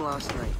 last night.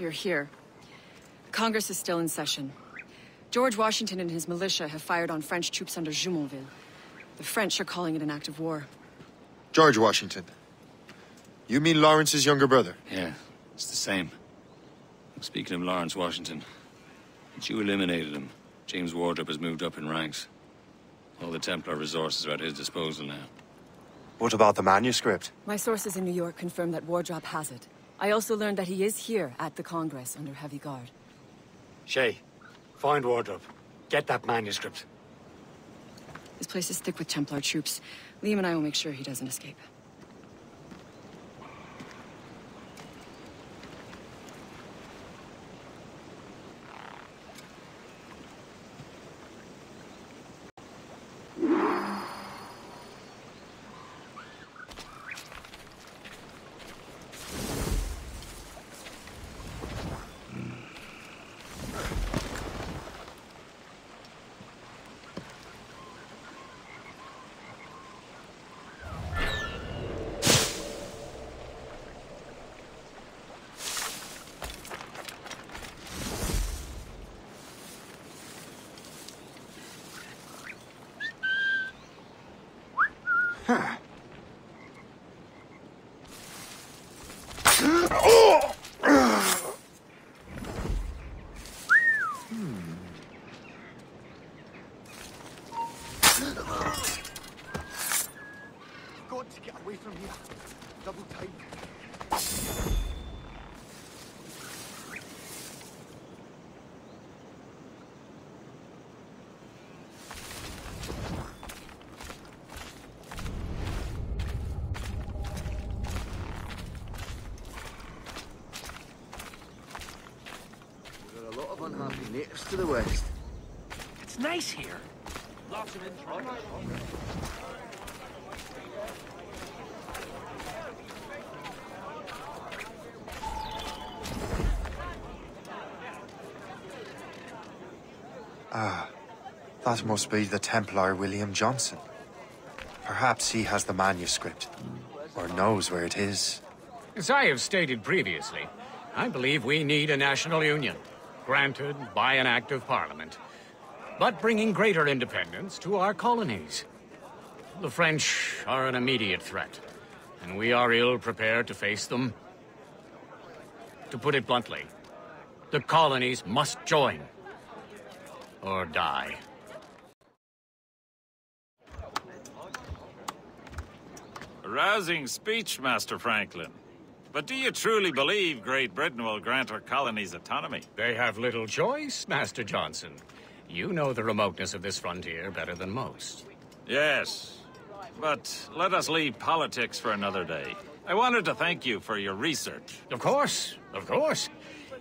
You're here. Congress is still in session. George Washington and his militia have fired on French troops under Jumonville. The French are calling it an act of war. George Washington. You mean Lawrence's younger brother? Yeah, it's the same. Speaking of Lawrence Washington, since you eliminated him, James Wardrop has moved up in ranks. All the Templar resources are at his disposal now. What about the manuscript? My sources in New York confirm that Wardrop has it. I also learned that he is here at the Congress under heavy guard. Shay, find Wardrop. Get that manuscript. This place is thick with Templar troops. Liam and I will make sure he doesn't escape. Got to get away from here. Double time. There are a lot of unhappy natives to the west. It's nice here. Lots of interest. Ah, that must be the Templar William Johnson. Perhaps he has the manuscript, or knows where it is. As I have stated previously, I believe we need a national union, granted by an act of parliament, but bringing greater independence to our colonies. The French are an immediate threat, and we are ill prepared to face them. To put it bluntly, the colonies must join, or die. A rousing speech, Master Franklin. But do you truly believe Great Britain will grant our colonies autonomy? They have little choice, Master Johnson. You know the remoteness of this frontier better than most. Yes, but let us leave politics for another day. I wanted to thank you for your research. Of course, of course.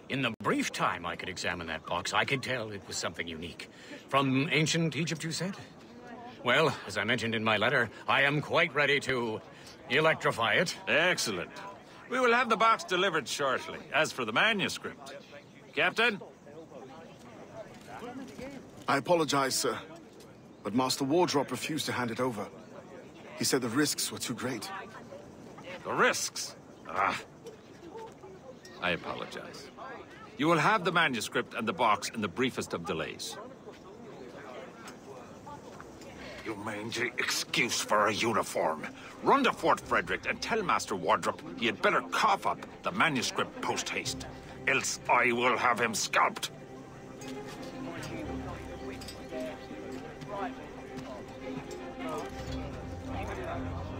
In the brief time I could examine that box, I could tell it was something unique. From ancient Egypt, you said? Well, as I mentioned in my letter, I am quite ready to electrify it. Excellent. We will have the box delivered shortly. As for the manuscript... Captain? I apologize, sir. But Master Wardrop refused to hand it over. He said the risks were too great. The risks? Ah. I apologize. You will have the manuscript and the box in the briefest of delays. You mangy excuse for a uniform. Run to Fort Frederick and tell Master Wardrop he had better cough up the manuscript post-haste. Else I will have him scalped.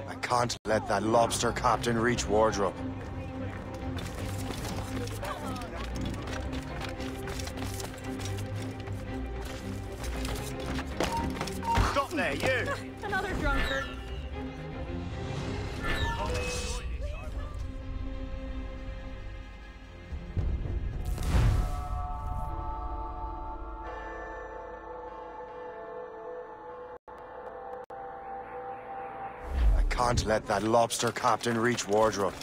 I can't let that lobster captain reach Wardrop. Stop there, you! Another drunkard. I can't let that lobster captain reach Wardrop.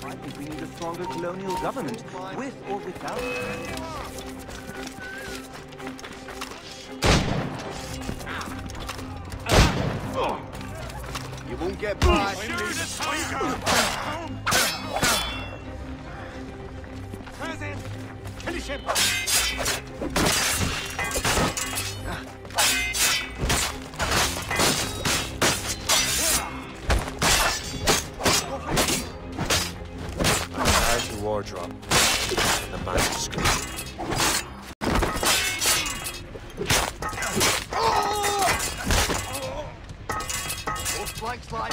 I think we need a stronger colonial government, with or without. You won't get by. Present! Finish him! Wardrop. The manuscript. Both flanks line.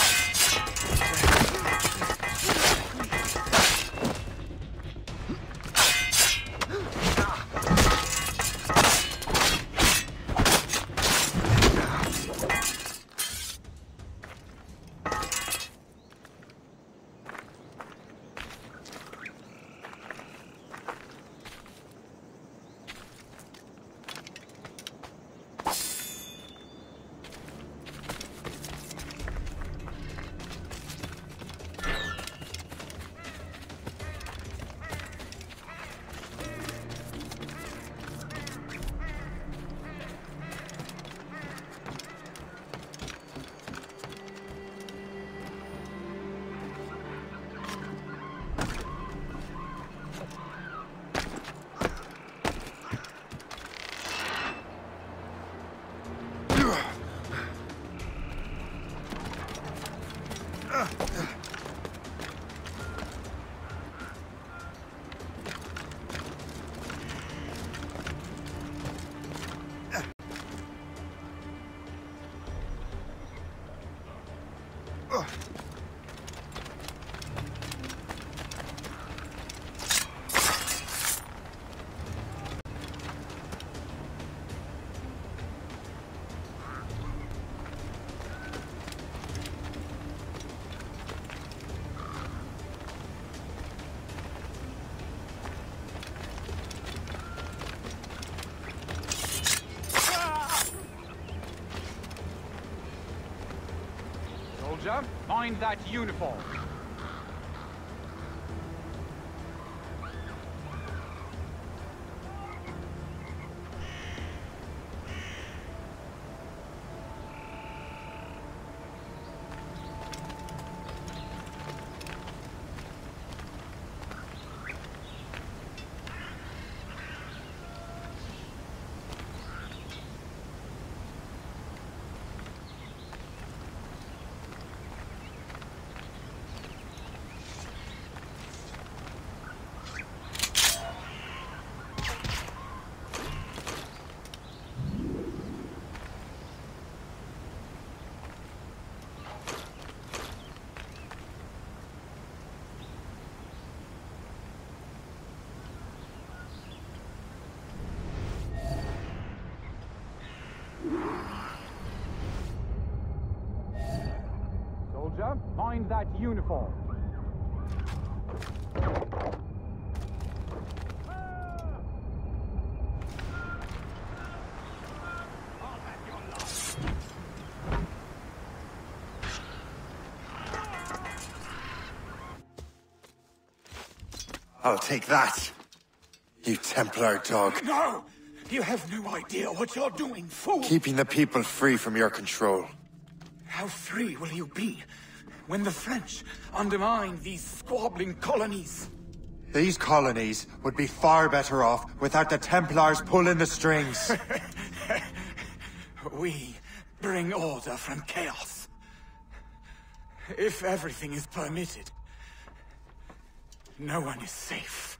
Soldier, find that uniform. Mind that uniform. I'll take that, you Templar dog. No! You have no idea what you're doing, fool! Keeping the people free from your control. How free will you be when the French undermine these squabbling colonies? These colonies would be far better off without the Templars pulling the strings. We bring order from chaos. If everything is permitted, no one is safe.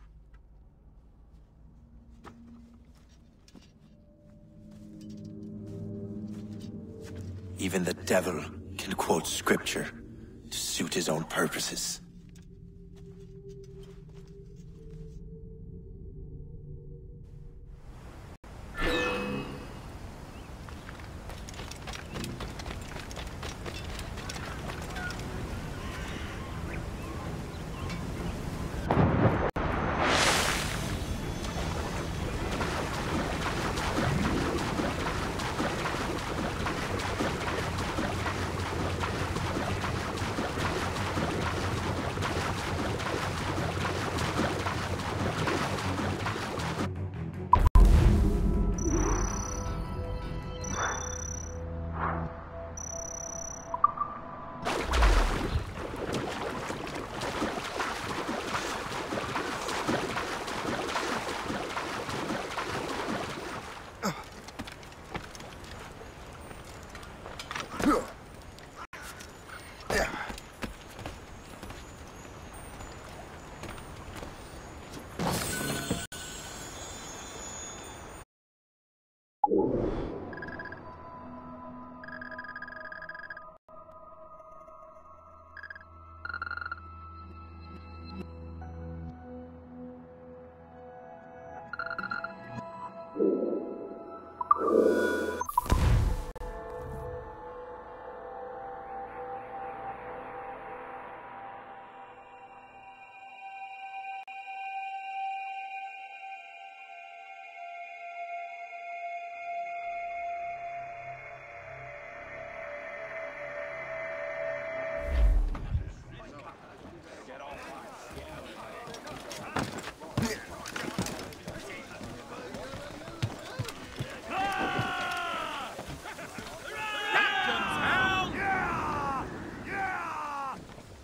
Even the devil can quote scripture to suit his own purposes.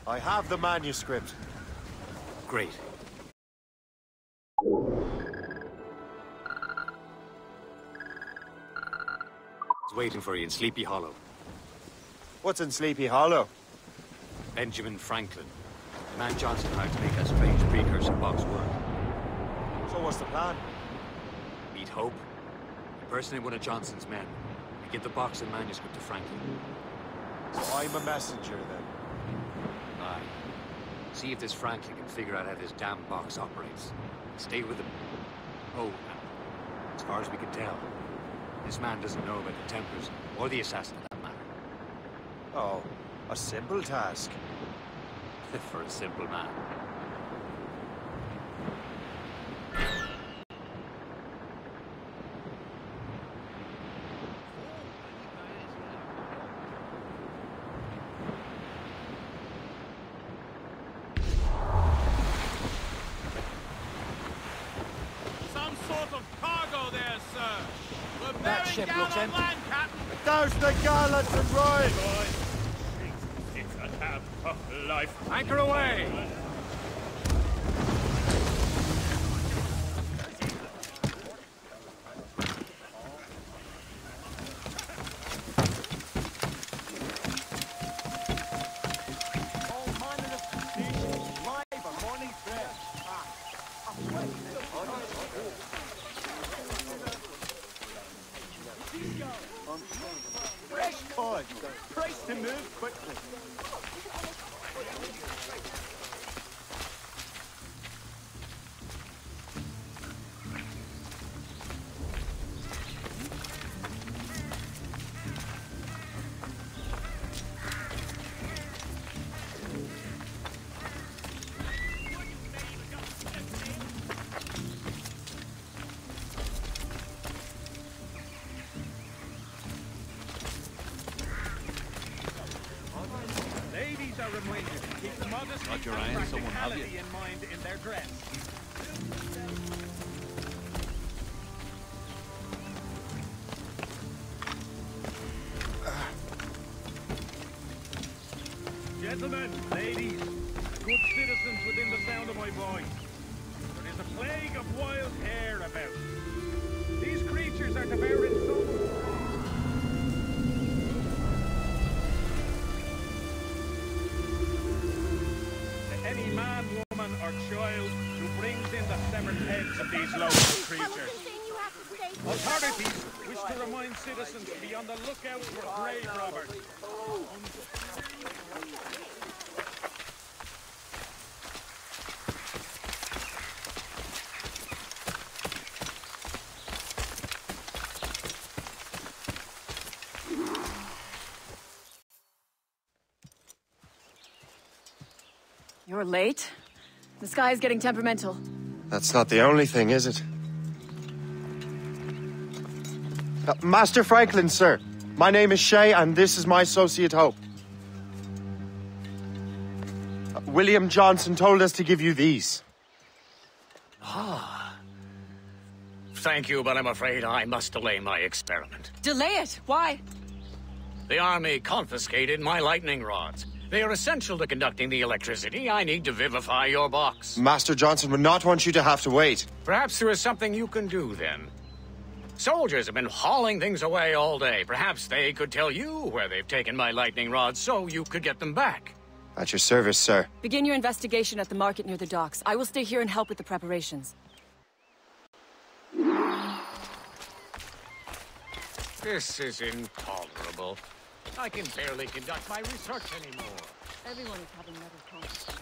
I have the manuscript. Great. He's waiting for you in Sleepy Hollow. What's in Sleepy Hollow? Benjamin Franklin. The man Johnson hired to make a strange precursor box work. So what's the plan? Meet Hope, impersonate one of Johnson's men, and give the box and manuscript to Franklin. So I'm a messenger, then? Aye. See if this Franklin can figure out how this damn box operates. Stay with him. Oh, and as far as we can tell, this man doesn't know about the Templars, or the assassin for that matter. Oh, a simple task. For a simple man. That ship looks empty. Douse the gallants and ride! It's a damn tough life. Anchor away! Fresh pod! Price to move quickly. Got your eye on someone, have you? In mind in their dress. Gentlemen, ladies, good citizens within the sound of my voice. There is a plague of wild hare about. These creatures are devouring souls. Any man, woman, or child who brings in the severed heads of these loathsome creatures. Authorities wish to remind citizens to be on the lookout for grave robbers. You're late. The sky is getting temperamental. That's not the only thing, is it? Master Franklin, sir. My name is Shay, and this is my associate Hope. William Johnson told us to give you these. Ah. Thank you, but I'm afraid I must delay my experiment. Delay it? Why? The army confiscated my lightning rods. They are essential to conducting the electricity I need to vivify your box. Master Johnson would not want you to have to wait. Perhaps there is something you can do, then. Soldiers have been hauling things away all day. Perhaps they could tell you where they've taken my lightning rods so you could get them back. At your service, sir. Begin your investigation at the market near the docks. I will stay here and help with the preparations. This is intolerable. I can barely conduct my research anymore. Everyone is having another conversation.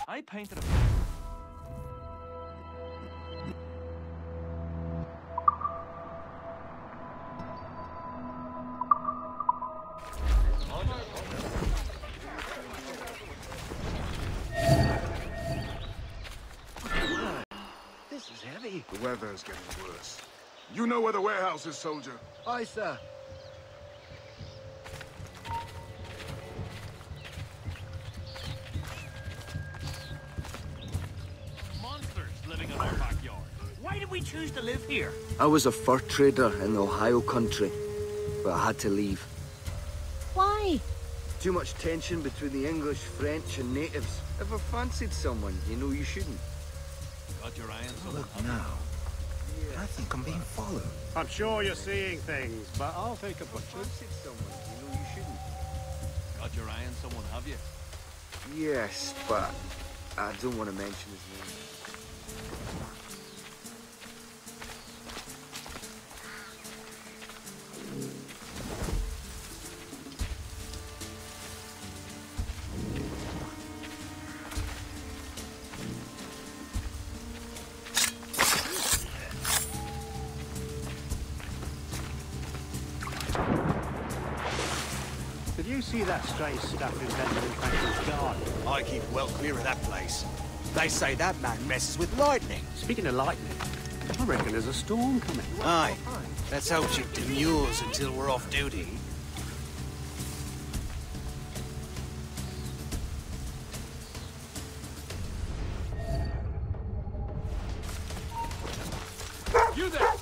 I painted a... This is heavy. The weather is getting worse. You know where the warehouse is, soldier. Aye, sir. Monsters living in our backyard. Why did we choose to live here? I was a fur trader in the Ohio country, but I had to leave. Why? Too much tension between the English, French, and natives. Ever fancied someone you know you shouldn't? Got your eye on someone. Look now. I think I'm being followed. I'm sure you're seeing things, but I'll take a butcher. Fancied someone you know you shouldn't? Got your eye on someone, have you? Yes, but I don't want to mention his name. Did you see that strange stuff in Benjamin Franklin's garden? I keep well clear of that place. They say that man messes with lightning. Speaking of lightning, I reckon there's a storm coming. Aye. Let's hope she demurs until we're off duty. You there!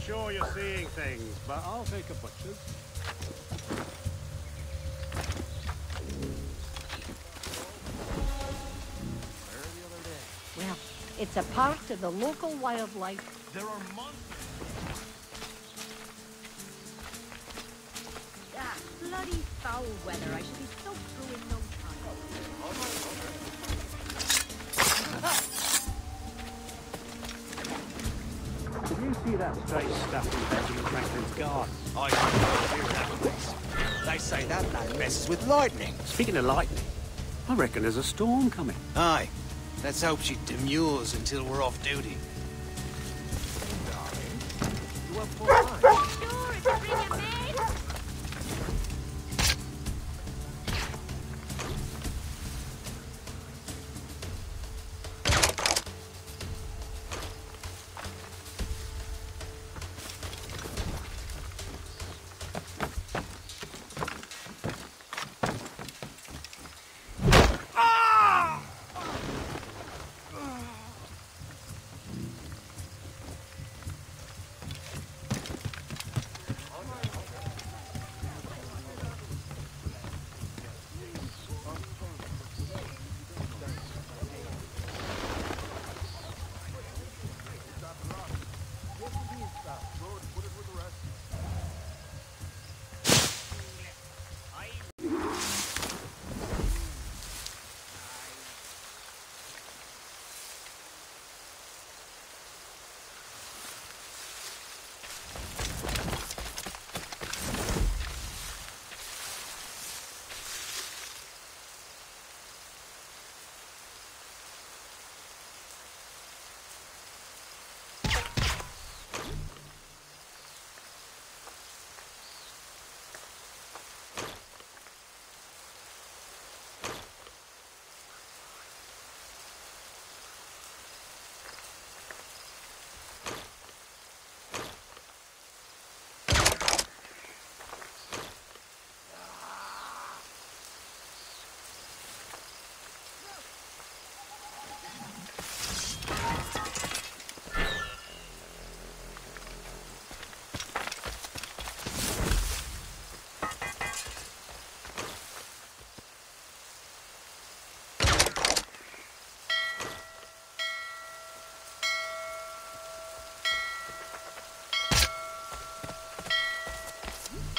sure you're seeing things, but I'll take a butcher's. Well, it's a part of the local wildlife. There are monsters. Ah, bloody foul weather. I should be so through in no time. Did you see that strange stuff in Benjamin Franklin's garden? I can't hear that place. They say that land messes with lightning. Speaking of lightning, I reckon there's a storm coming. Aye. Let's hope she demurs until we're off duty. You up for a ride? Sure, if you bring your maid.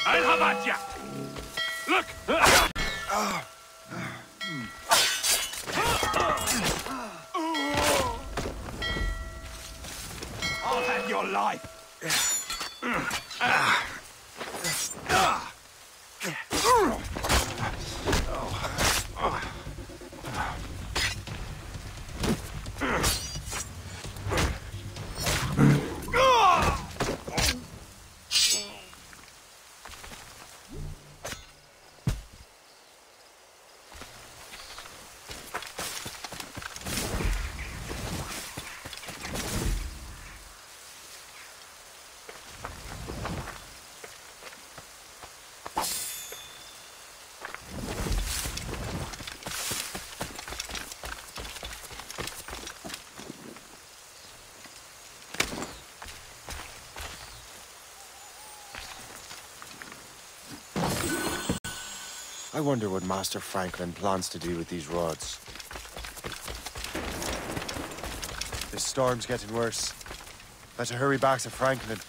I'll have at ya! Look! I'll have your life. I wonder what Master Franklin plans to do with these rods. This storm's getting worse. Better hurry back to Franklin.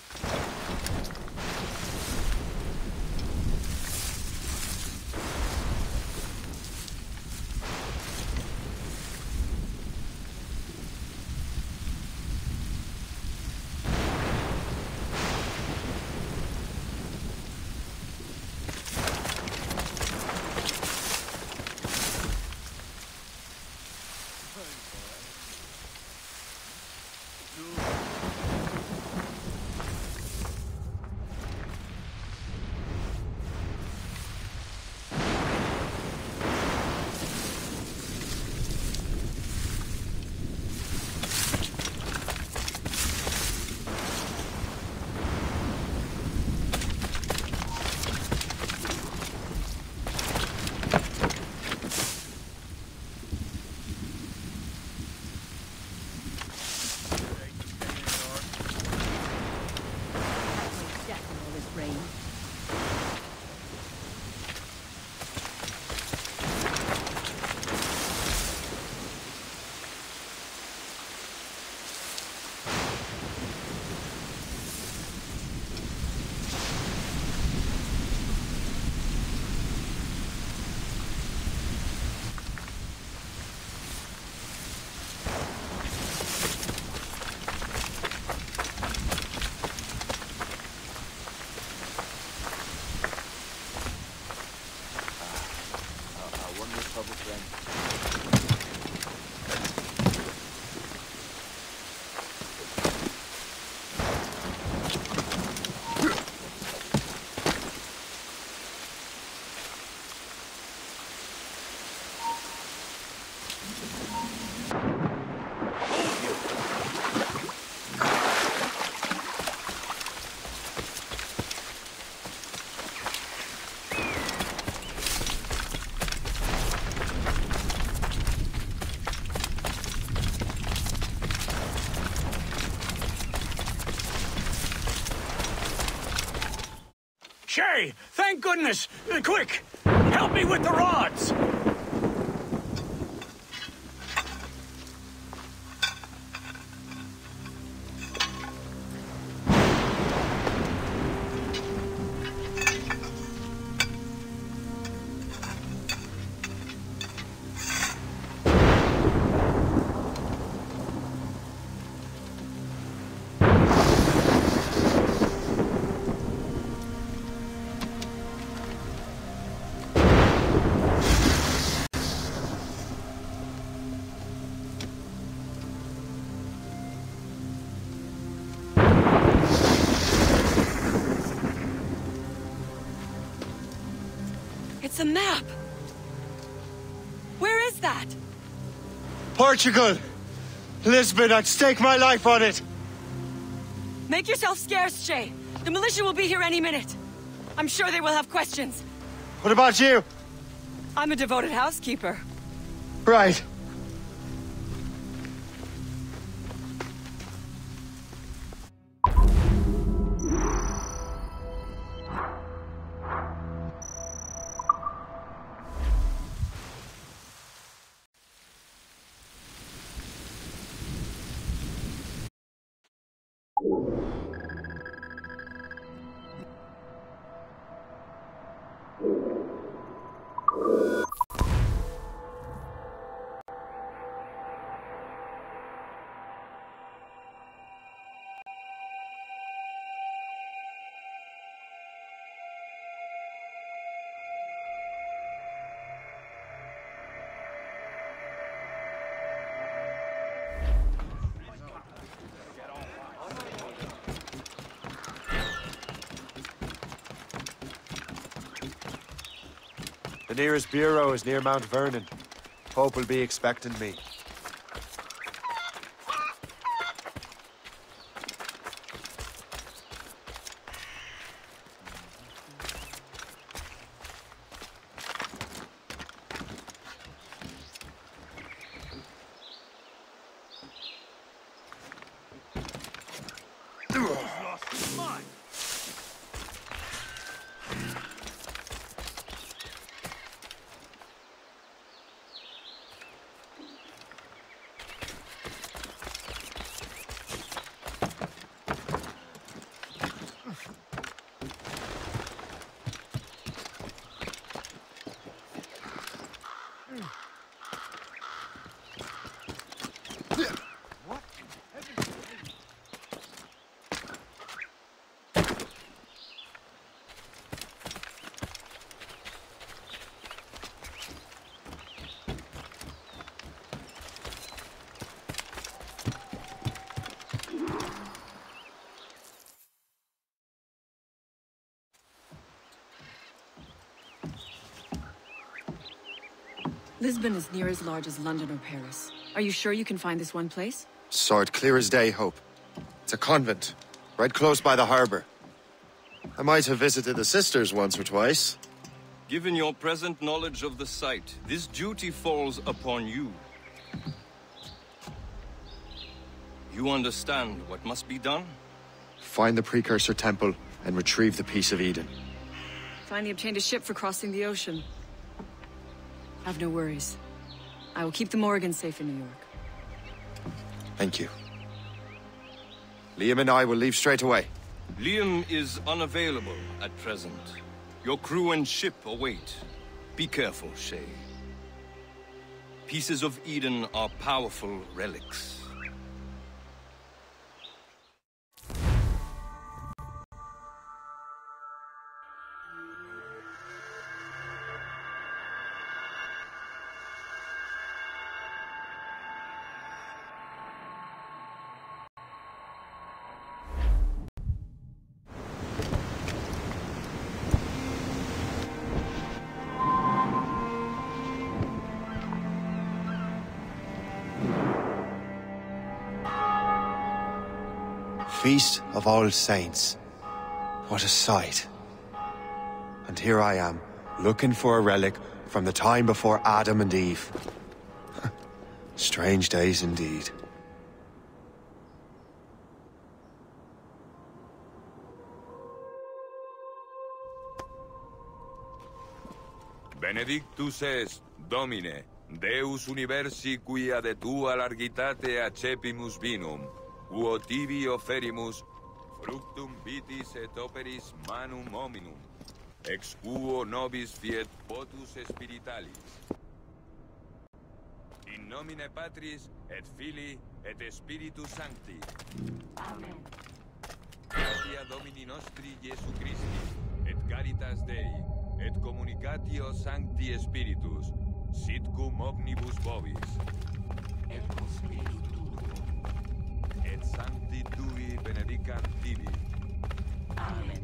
Shay, thank goodness! Quick! Help me with the rods! It's a map! Where is that? Portugal! Lisbon, I'd stake my life on it! Make yourself scarce, Shay. The militia will be here any minute. I'm sure they will have questions. What about you? I'm a devoted housekeeper. Right. The nearest bureau is near Mount Vernon. Pope will be expecting me. Lisbon is near as large as London or Paris. Are you sure you can find this one place? Saw it clear as day, Hope. It's a convent, right close by the harbor. I might have visited the sisters once or twice. Given your present knowledge of the site, this duty falls upon you. You understand what must be done? Find the precursor temple and retrieve the Piece of Eden. Finally obtained a ship for crossing the ocean. Have no worries. I will keep the Morgans safe in New York. Thank you. Liam and I will leave straight away. Liam is unavailable at present. Your crew and ship await. Be careful, Shay. Pieces of Eden are powerful relics. Feast of All Saints. What a sight. And here I am, looking for a relic from the time before Adam and Eve. Strange days indeed. Benedictus est, Domine, Deus universi quia de tua largitate accepimus vinum, quo tibi oferimus, fructum vitis et operis manum hominum, ex quo nobis fiet potus spiritualis. In nomine Patris, et Filii, et Spiritus Sancti. Amen. Gratia Domini nostri Iesu Christi, et caritas Dei, et communicatio Sancti Spiritus, sit cum omnibus vobis. Et cum spiritu tuo. Et Sancti Tui benedicant tibi. Amen.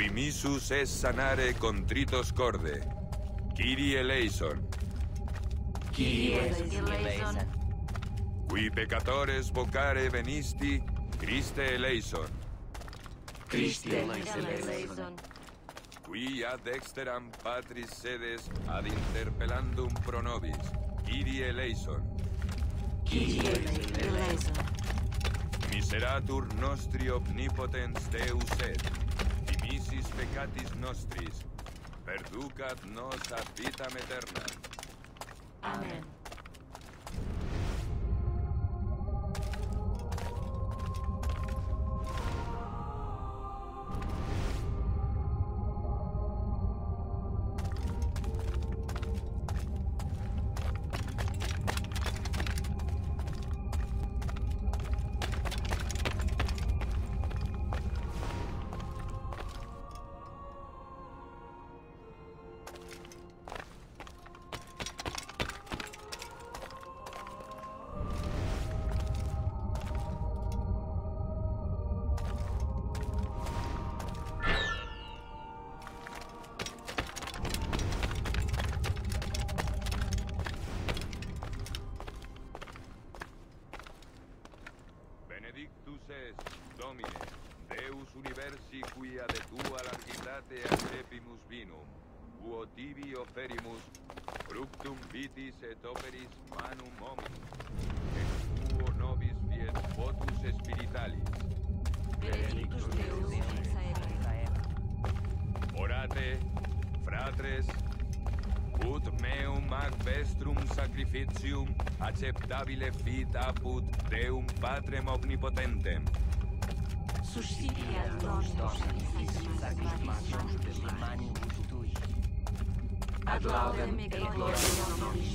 Qui missus es sanare contritos corde. Kyrie eleison. Kyrie eleison. Qui peccatores vocare venisti, Christe eleison. Christe eleison. Qui ad exteram Patris sedes ad interpellandum pro nobis, Kyrie eleison. Kyrie eleison. Miseratur nostri omnipotens Deus et, dimissis peccatis nostris, perducat nos ad vitam aeternam. Amen. Benedictus est, Domine, Deus universi quia de tua largitate accepimus vinum, quo tibi oferimus, fructum vitis et operis manum hominum, ex quo nobis fiet potus spiritualis. Benedictus Deus in Orate, fratres, ut meum ac vestrum sacrificium acceptabile fit apud Deum Patrem omnipotentem. Suscipiat nostros sacrificium manibus tui. Ad laudem et gloriam nobis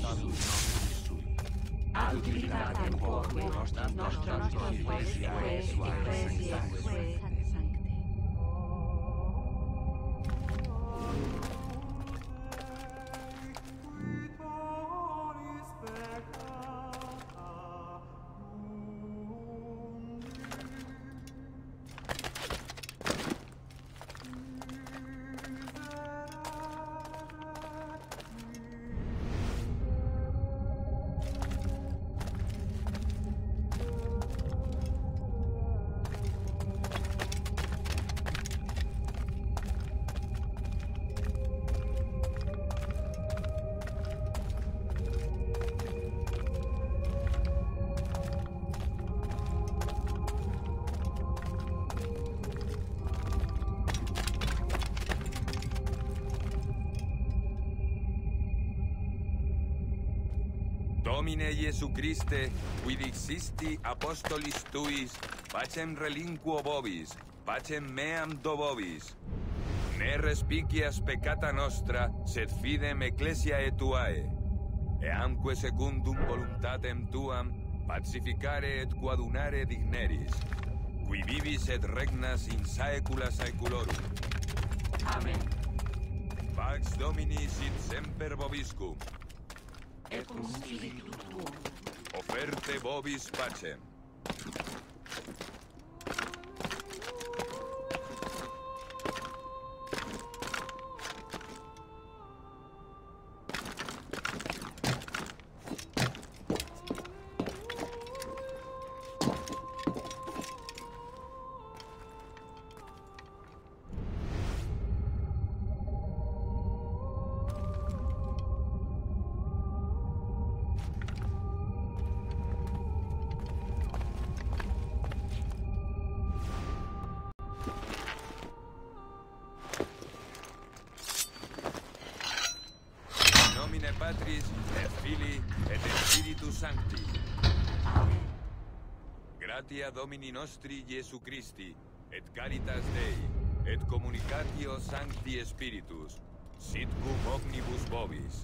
sui. Ad utilitatem quoque nostram ecclesiae Domine Iesu Christe, qui dixisti apostolis tuis, pacem relinquo vobis, pacem meam do vobis. Ne respicias peccata nostra, sed fidem ecclesiae tuae. Eamque secundum voluntatem tuam, pacificare et coadunare digneris, qui vivis et regnas in saecula saeculorum. Amen. Pax Domini sit semper vobiscum. Et cum spiritu tuo. Offerte vobis pacem. Patris, et Filii, et Spiritus Sancti. Gratia Domini nostri Iesu Christi, et caritas Dei, et communicatio Sancti Spiritus, sit cum omnibus vobis.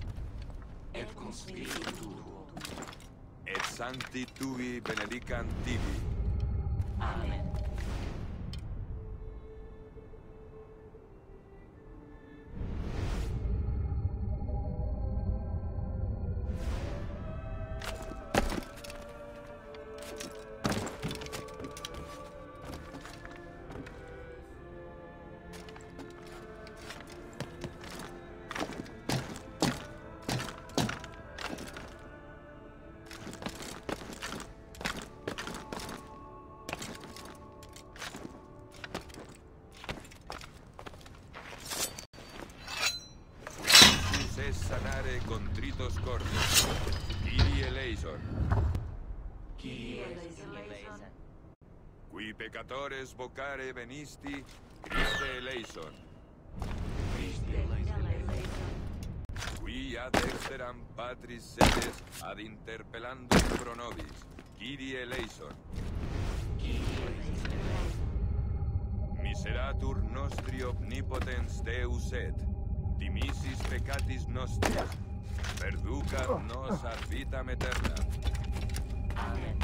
Et cum spiritu tuo. Et sancti tui benedicant tibi. Amen. Sanare contritos cordis. Kyrie eleison. Kyrie eleison. Qui peccatores vocare venisti, Christe eleison. Christe eleison. Qui ad exteram Patris sedes ad interpellandum pro nobis, Kyrie eleison. Kyrie eleison. Miseratur nostri omnipotens Deus et, dimisis peccatis nostris, perducat nos ad vitam aeterna. Amen.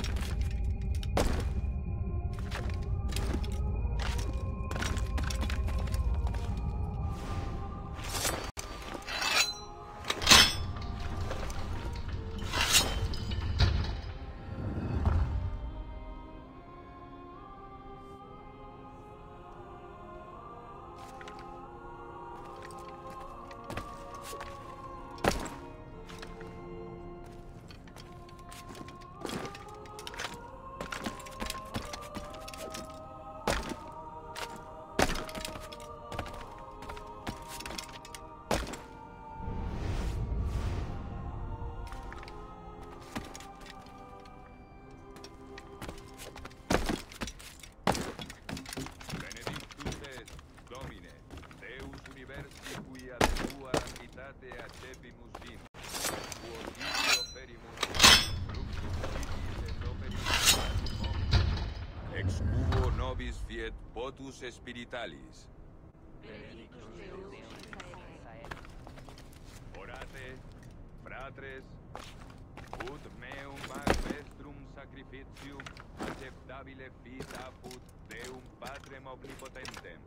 Ex ubo nobis fiet potus spiritualis. Orate, fratres, ut meum ad vestrum sacrificium acceptabile fit apud Deum Patrem omnipotentem.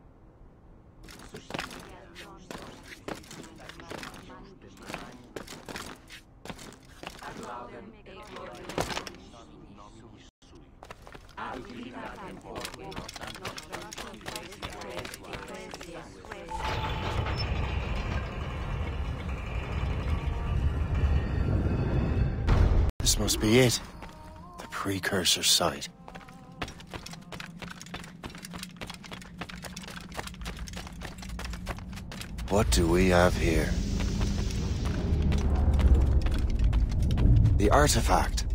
Ad laudem et gloriam nominus sui. Ad utilitatem porque nostram This must be it. The precursor site. What do we have here? The artifact.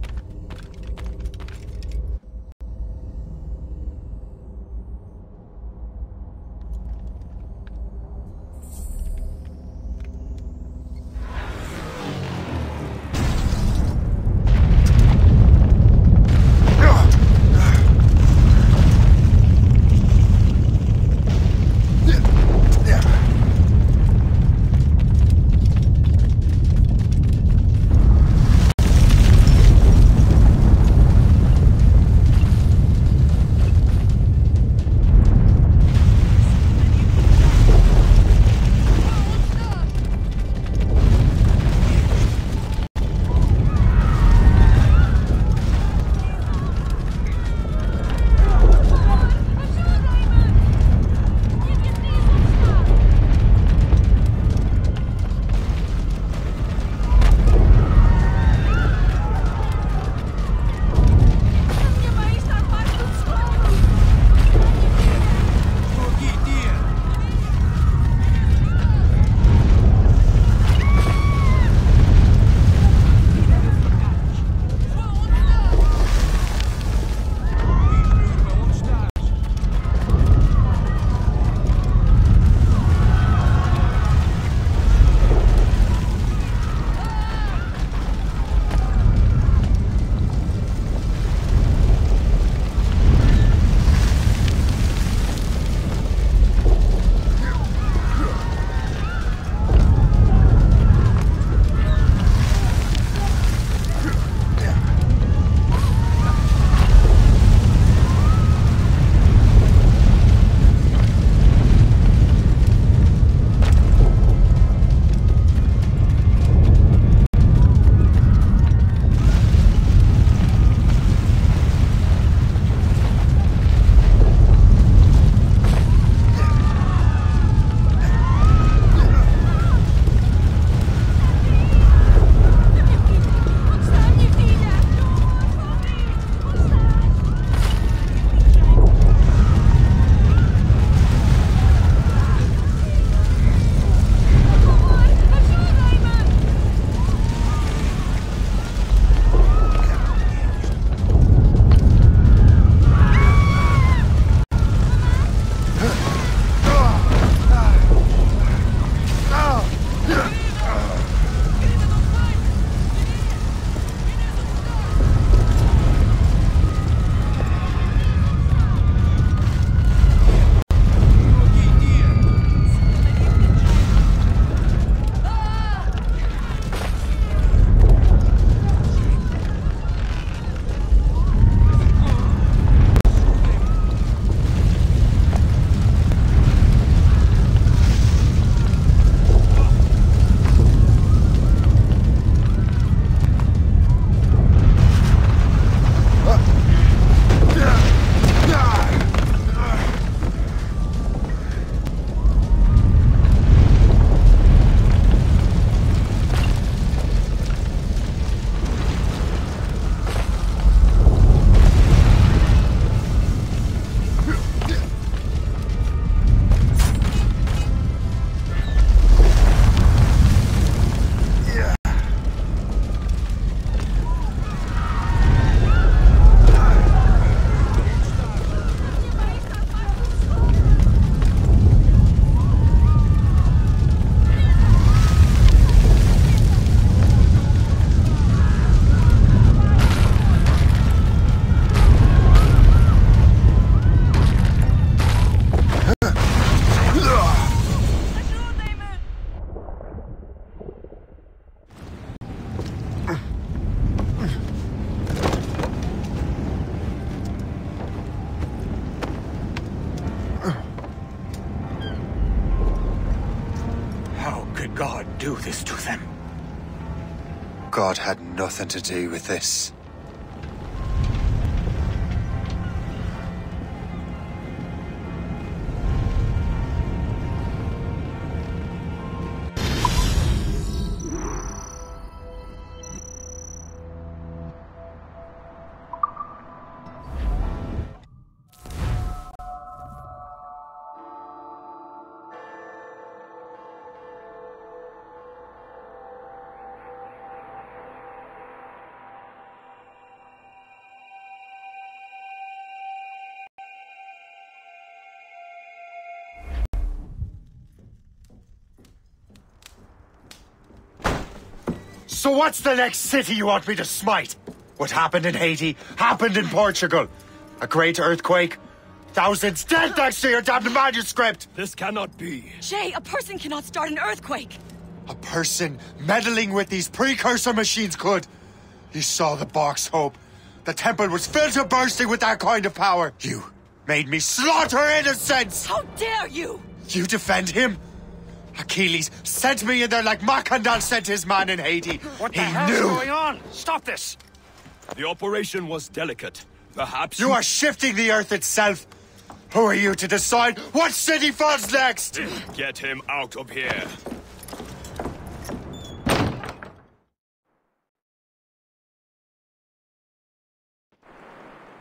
do this to them? God had nothing to do with this. So what's the next city you want me to smite? What happened in Haiti happened in Portugal. A great earthquake. Thousands dead thanks to your damned manuscript! This cannot be. Jay, a person cannot start an earthquake! A person meddling with these precursor machines could. You saw the box, Hope. The temple was filled to bursting with that kind of power. You made me slaughter innocents! How dare you! You defend him? Achilles sent me in there like Macandal sent his man in Haiti. What the hell's going on? Stop this! The operation was delicate. Perhaps you are shifting the earth itself. Who are you to decide what city falls next? Get him out of here.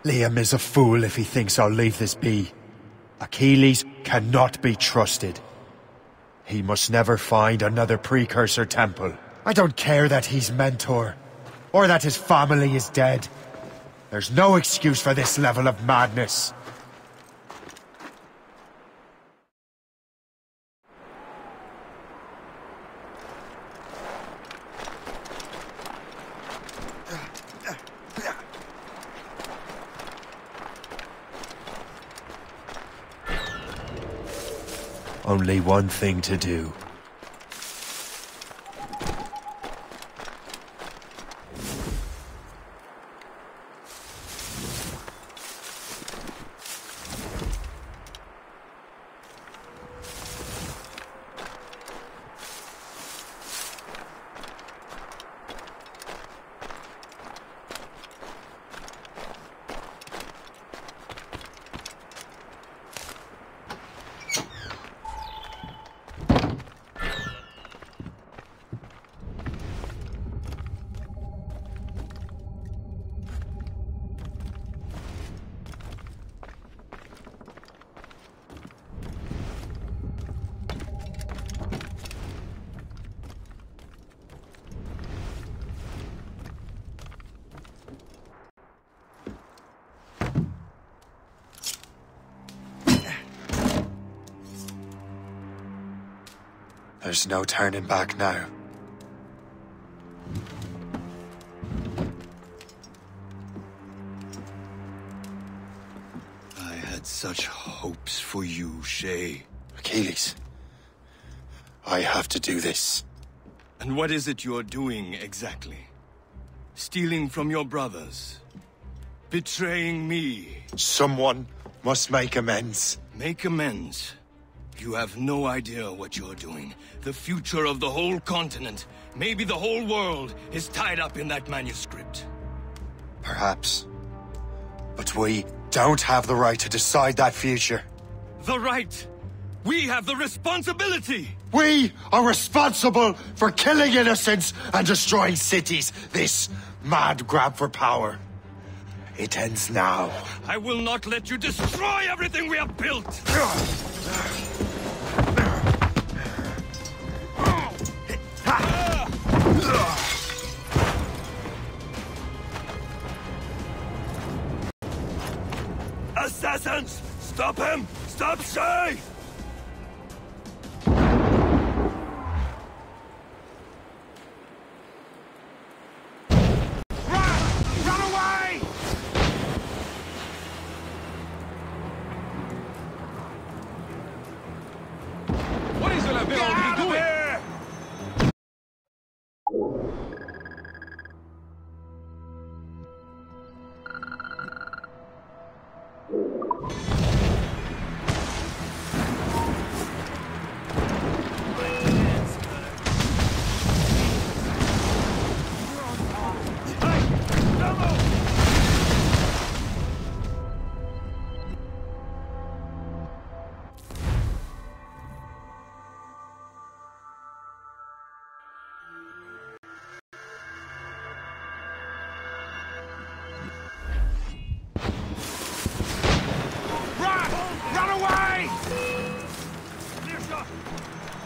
Liam is a fool if he thinks I'll leave this be. Achilles cannot be trusted. He must never find another precursor temple. I don't care that he's mentor, or that his family is dead. There's no excuse for this level of madness. Only one thing to do. There's no turning back now. I had such hopes for you, Shay. Achilles, I have to do this. And what is it you're doing exactly? Stealing from your brothers? Betraying me? Someone must make amends. Make amends? You have no idea what you're doing. The future of the whole continent, maybe the whole world, is tied up in that manuscript. Perhaps. But we don't have the right to decide that future. The right! We have the responsibility! We are responsible for killing innocents and destroying cities. This mad grab for power. It ends now. I will not let you destroy everything we have built! Assassins! Stop him! Stop Shay! Run away! What is all about doing?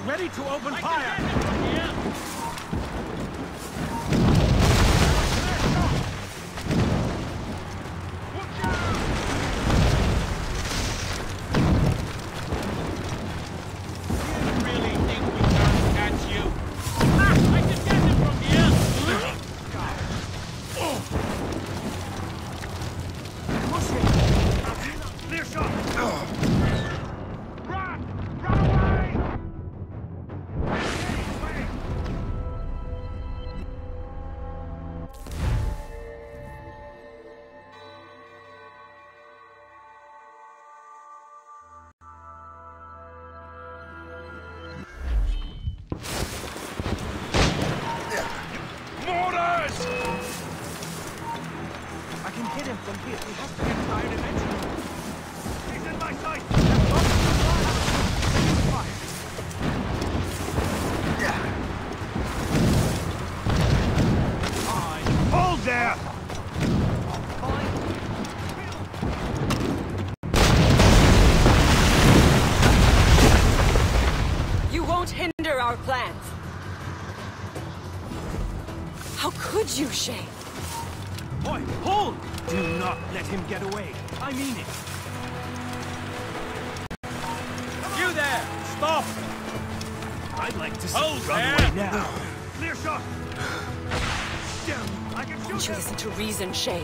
Ready to open fire! I can hit him from here. He has to get fired eventually. He's in my sight! Hold there! You won't hinder our plans. How could you, Shay? Boy, hold! Do not let him get away. I mean it. You there! Stop! I'd like to see you run away now. Clear shot! Down! I can shoot Won't you him! listen to reason, Shay?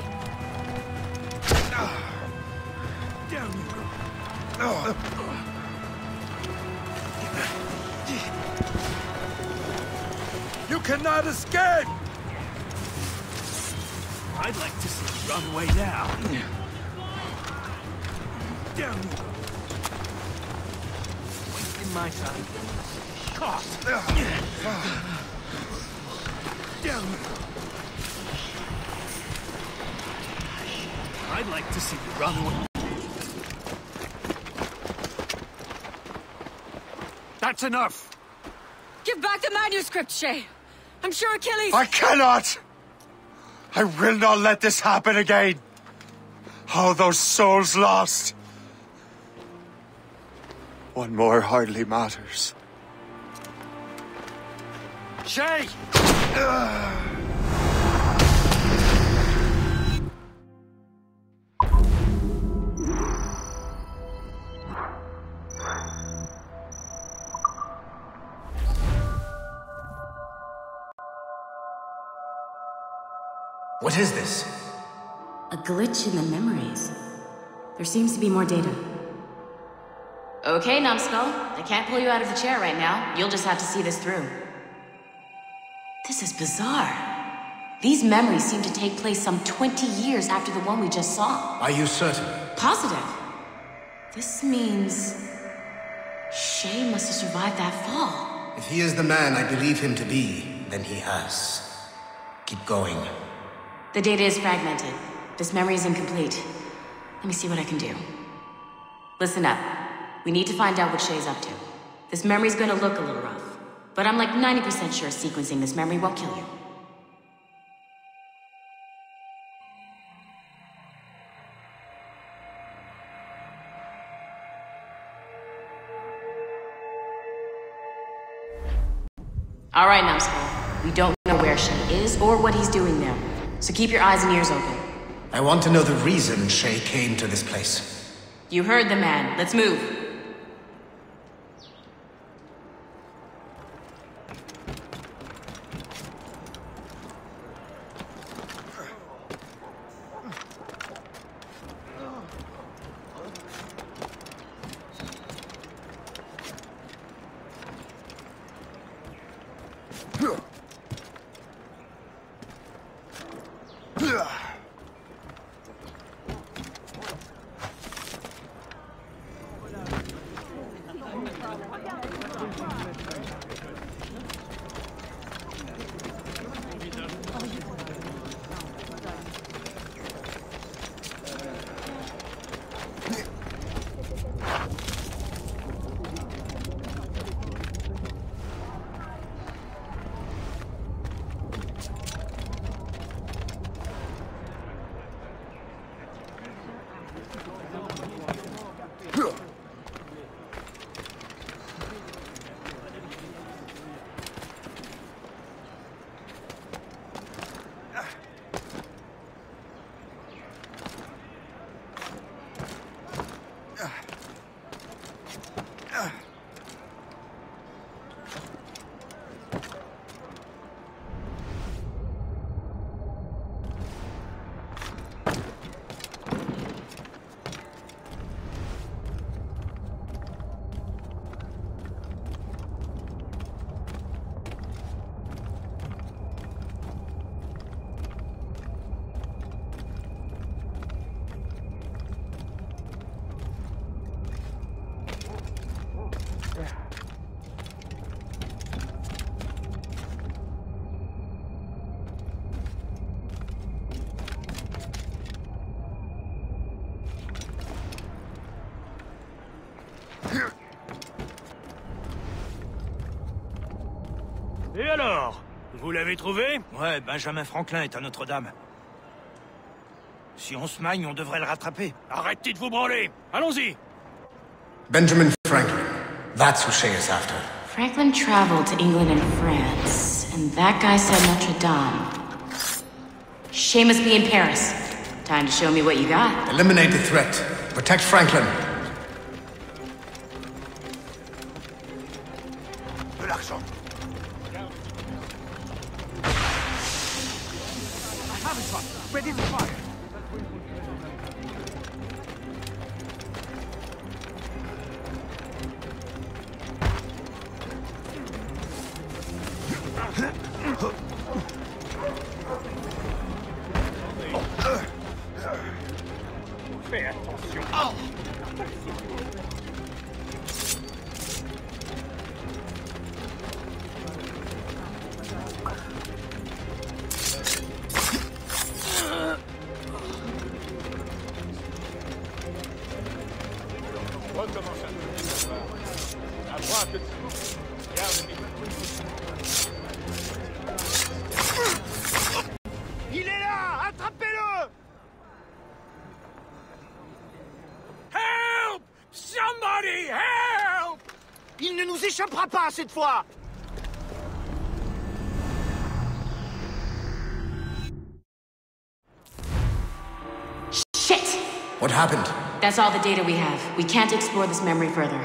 Down you go. You cannot escape! I'd like to see you run away now. Down you go. Wasting my time. Caught. Down you go. I'd like to see you run away. That's enough! Give back the manuscript, Shay! I'm sure Achilles... I cannot! I will not let this happen again! All those souls lost! One more hardly matters. Shay! What is this? A glitch in the memories. There seems to be more data. Okay, Numbskull. I can't pull you out of the chair right now. You'll just have to see this through. This is bizarre. These memories seem to take place some 20 years after the one we just saw. Are you certain? Positive. This means... Shay must have survived that fall. If he is the man I believe him to be, then he has. Keep going. The data is fragmented. This memory is incomplete. Let me see what I can do. Listen up. We need to find out what Shay's up to. This memory's gonna look a little rough, but I'm like 90% sure sequencing this memory won't kill you. All right, Numbskull. We don't know where Shay is or what he's doing there, so keep your eyes and ears open. I want to know the reason Shay came to this place. You heard the man. Let's move. Vous l'avez trouvé? Ouais, Benjamin Franklin est à Notre-Dame. Si on se magne, on devrait le rattraper. Arrêtez de vous branler! Allons-y! Benjamin Franklin. That's who Shay is after. Franklin traveled to England and France, and that guy said Notre Dame. Shay must be in Paris. Time to show me what you got. Eliminate the threat. Protect Franklin. De l'argent. I have it, one. Ready to fire. Fais attention. À droite, Il est là! Attrapez-le! Help! Somebody help! Il ne nous échappera pas cette fois! Shit! What happened? That's all the data we have. We can't explore this memory further.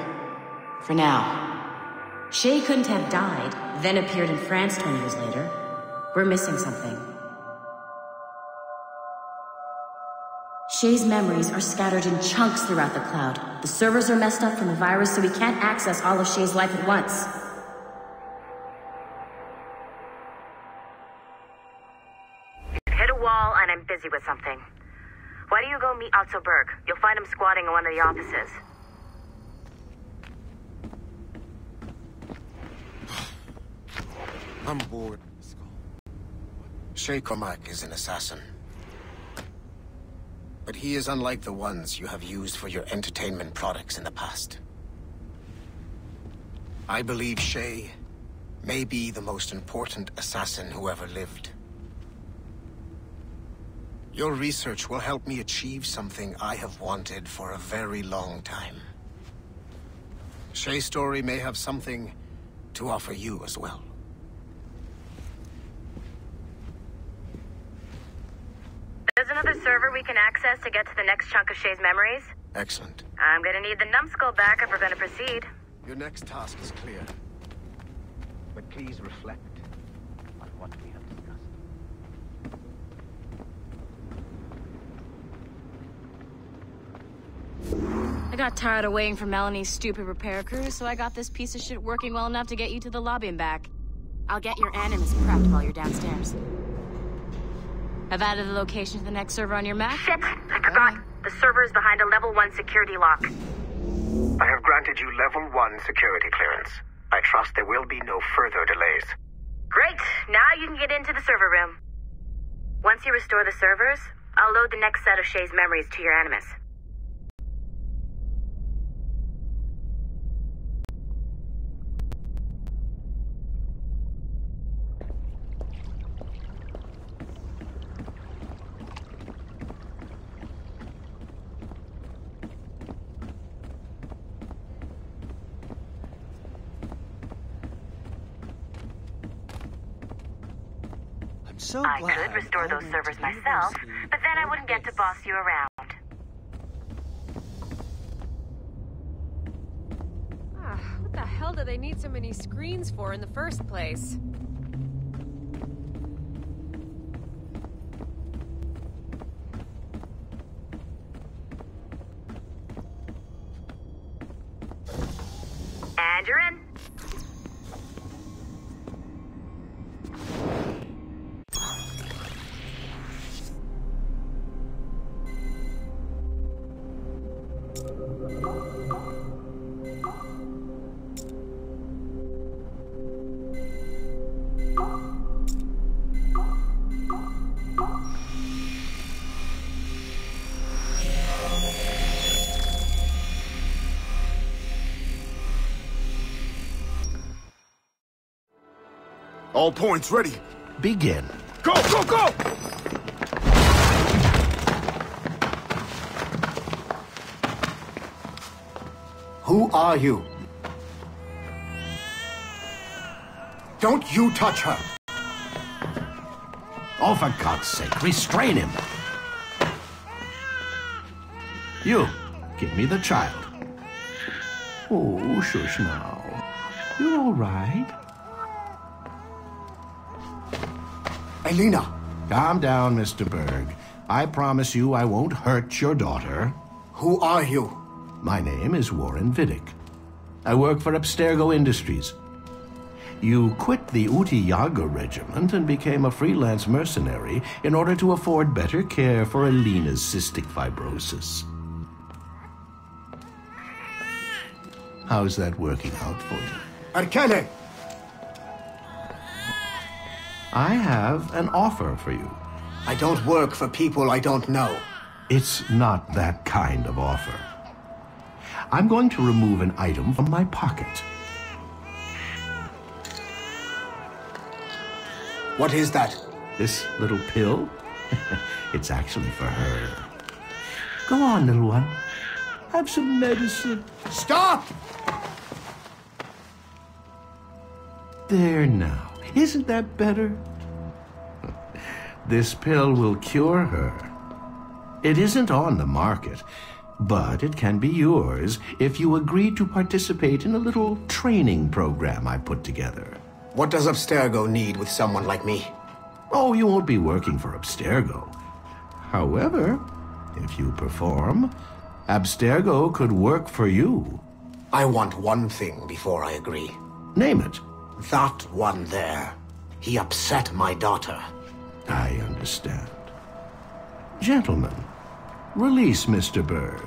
For now. Shay couldn't have died, then appeared in France 20 years later. We're missing something. Shay's memories are scattered in chunks throughout the cloud. The servers are messed up from the virus, so we can't access all of Shay's life at once. Hit a wall, and I'm busy with something. Why don't you go meet Otto Berg? You'll find him squatting in one of the offices. I'm bored. Shay Cormac is an assassin. But he is unlike the ones you have used for your entertainment products in the past. I believe Shay may be the most important assassin who ever lived. Your research will help me achieve something I have wanted for a very long time. Shay's story may have something to offer you as well. There's another server we can access to get to the next chunk of Shay's memories. Excellent. I'm gonna need the numbskull back if we're gonna proceed. Your next task is clear. But please reflect on what we have discussed. I got tired of waiting for Melanie's stupid repair crew, so I got this piece of shit working well enough to get you to the lobby and back. I'll get your Animus prepped while you're downstairs. I've added the location to the next server on your map. Shit! I forgot. The server is behind a level 1 security lock. I have granted you level 1 security clearance. I trust there will be no further delays. Great! Now you can get into the server room. Once you restore the servers, I'll load the next set of Shay's memories to your Animus. So I could restore those servers myself, but then I wouldn't get to boss you around. What the hell do they need so many screens for in the first place? And you're in. All points ready. Begin. Go, go, go! Who are you? Don't you touch her! Oh, for God's sake, restrain him! You, give me the child. Oh, shush now. You're all right. Elena! Calm down, Mr. Berg. I promise you I won't hurt your daughter. Who are you? My name is Warren Vidic. I work for Abstergo Industries. You quit the Utiyaga regiment and became a freelance mercenary in order to afford better care for Elena's cystic fibrosis. How's that working out for you? Arkele! I have an offer for you. I don't work for people I don't know. It's not that kind of offer. I'm going to remove an item from my pocket. What is that? This little pill? It's actually for her. Go on, little one. Have some medicine. Stop! There now. Isn't that better? This pill will cure her. It isn't on the market, but it can be yours if you agree to participate in a little training program I put together. What does Abstergo need with someone like me? Oh, you won't be working for Abstergo. However, if you perform, Abstergo could work for you. I want one thing before I agree. Name it. That one there. He upset my daughter. I understand. Gentlemen, release Mr. Berg.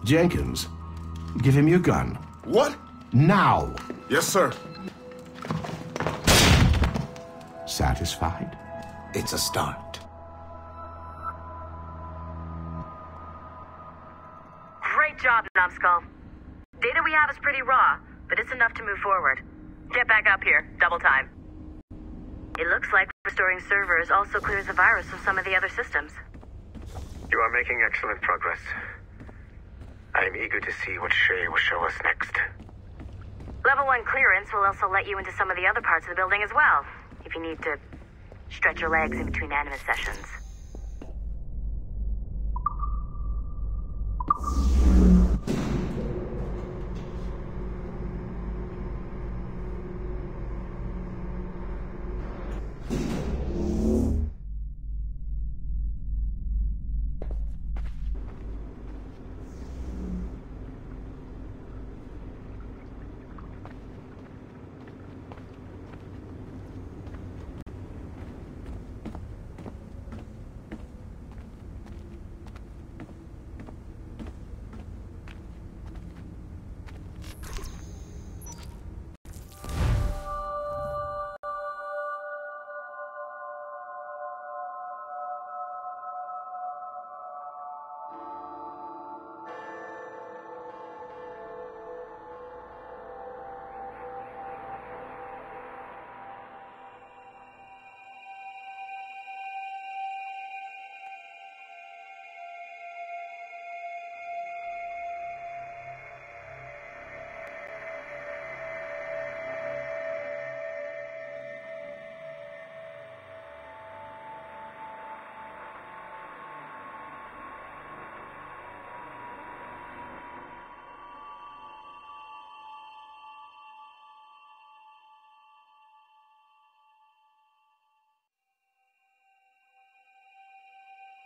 Jenkins, give him your gun. What? Now! Yes, sir. Satisfied? It's a start. Great job, Numbskull. Data we have is pretty raw, but it's enough to move forward. Get back up here. Double time. It looks like restoring servers also clears the virus from some of the other systems. You are making excellent progress. I am eager to see what Shay will show us next. Level 1 clearance will also let you into some of the other parts of the building as well, if you need to stretch your legs in between Animus sessions.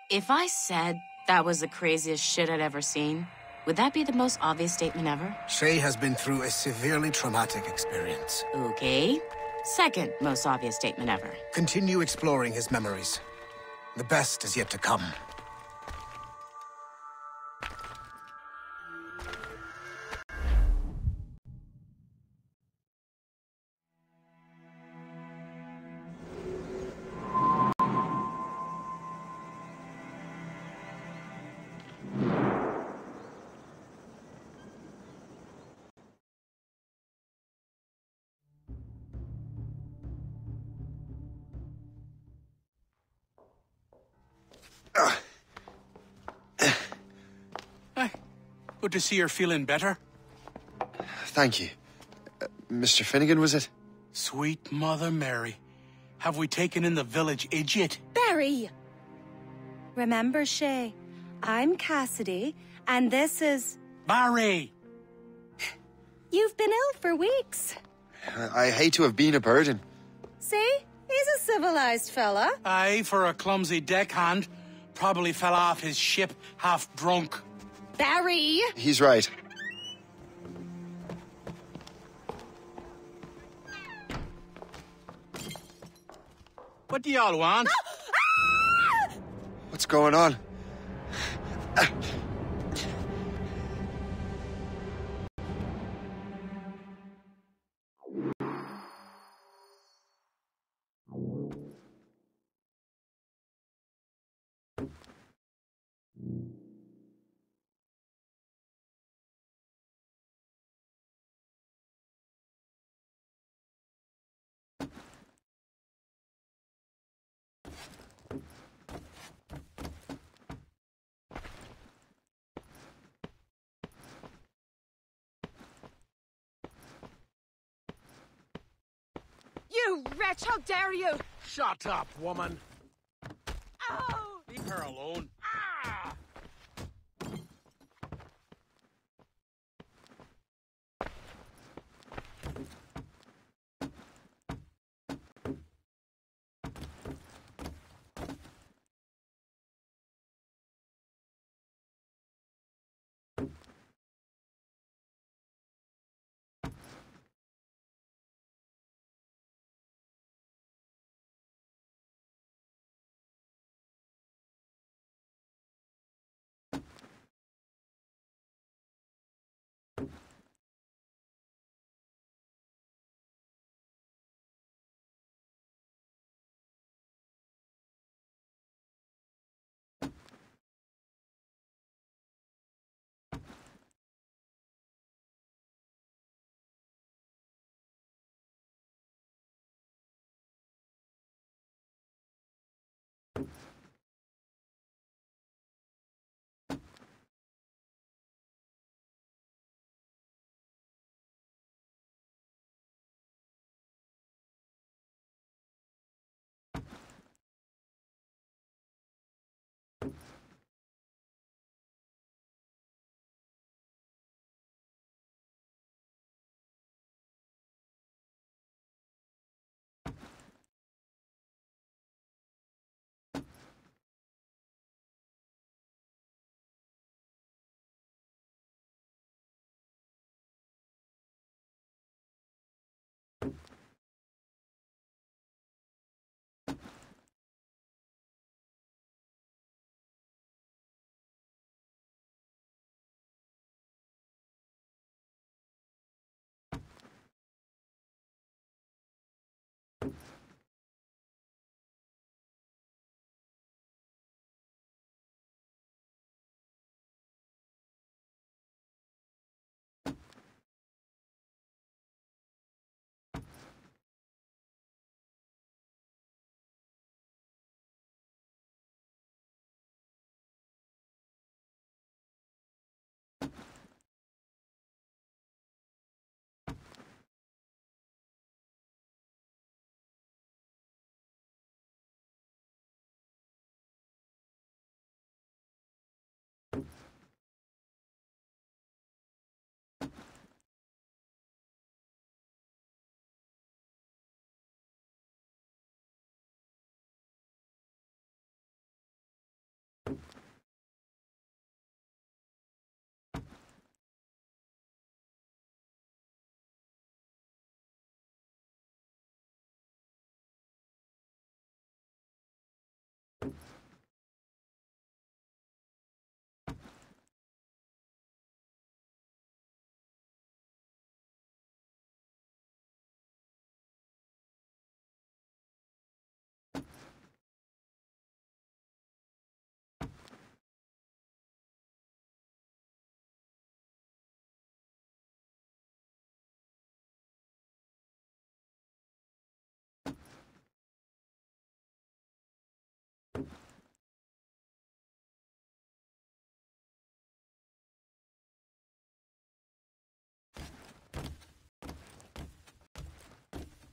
If I said that was the craziest shit I'd ever seen, would that be the most obvious statement ever? Shay has been through a severely traumatic experience. Okay. Second most obvious statement ever. Continue exploring his memories. The best is yet to come. Good to see you're feeling better. Thank you. Mr. Finnegan, was it? Sweet Mother Mary. Have we taken in the village idiot? Barry! Remember, Shay, I'm Cassidy, and this is... Barry! You've been ill for weeks. I hate to have been a burden. See? He's a civilized fella. Aye, for a clumsy deckhand. Probably fell off his ship half drunk. Barry! He's right. What do y'all want? What's going on? You wretch! How dare you! Shut up, woman. Ow! Leave her alone.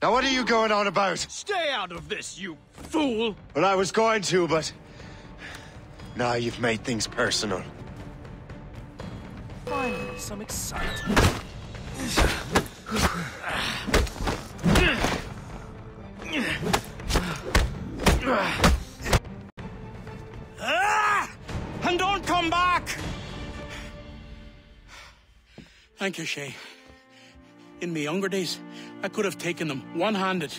Now what are you going on about? Stay out of this, you fool! Well, I was going to, but... now you've made things personal. Finally, some excitement. And don't come back! Thank you, Shay. In my younger days, I could have taken them one-handed.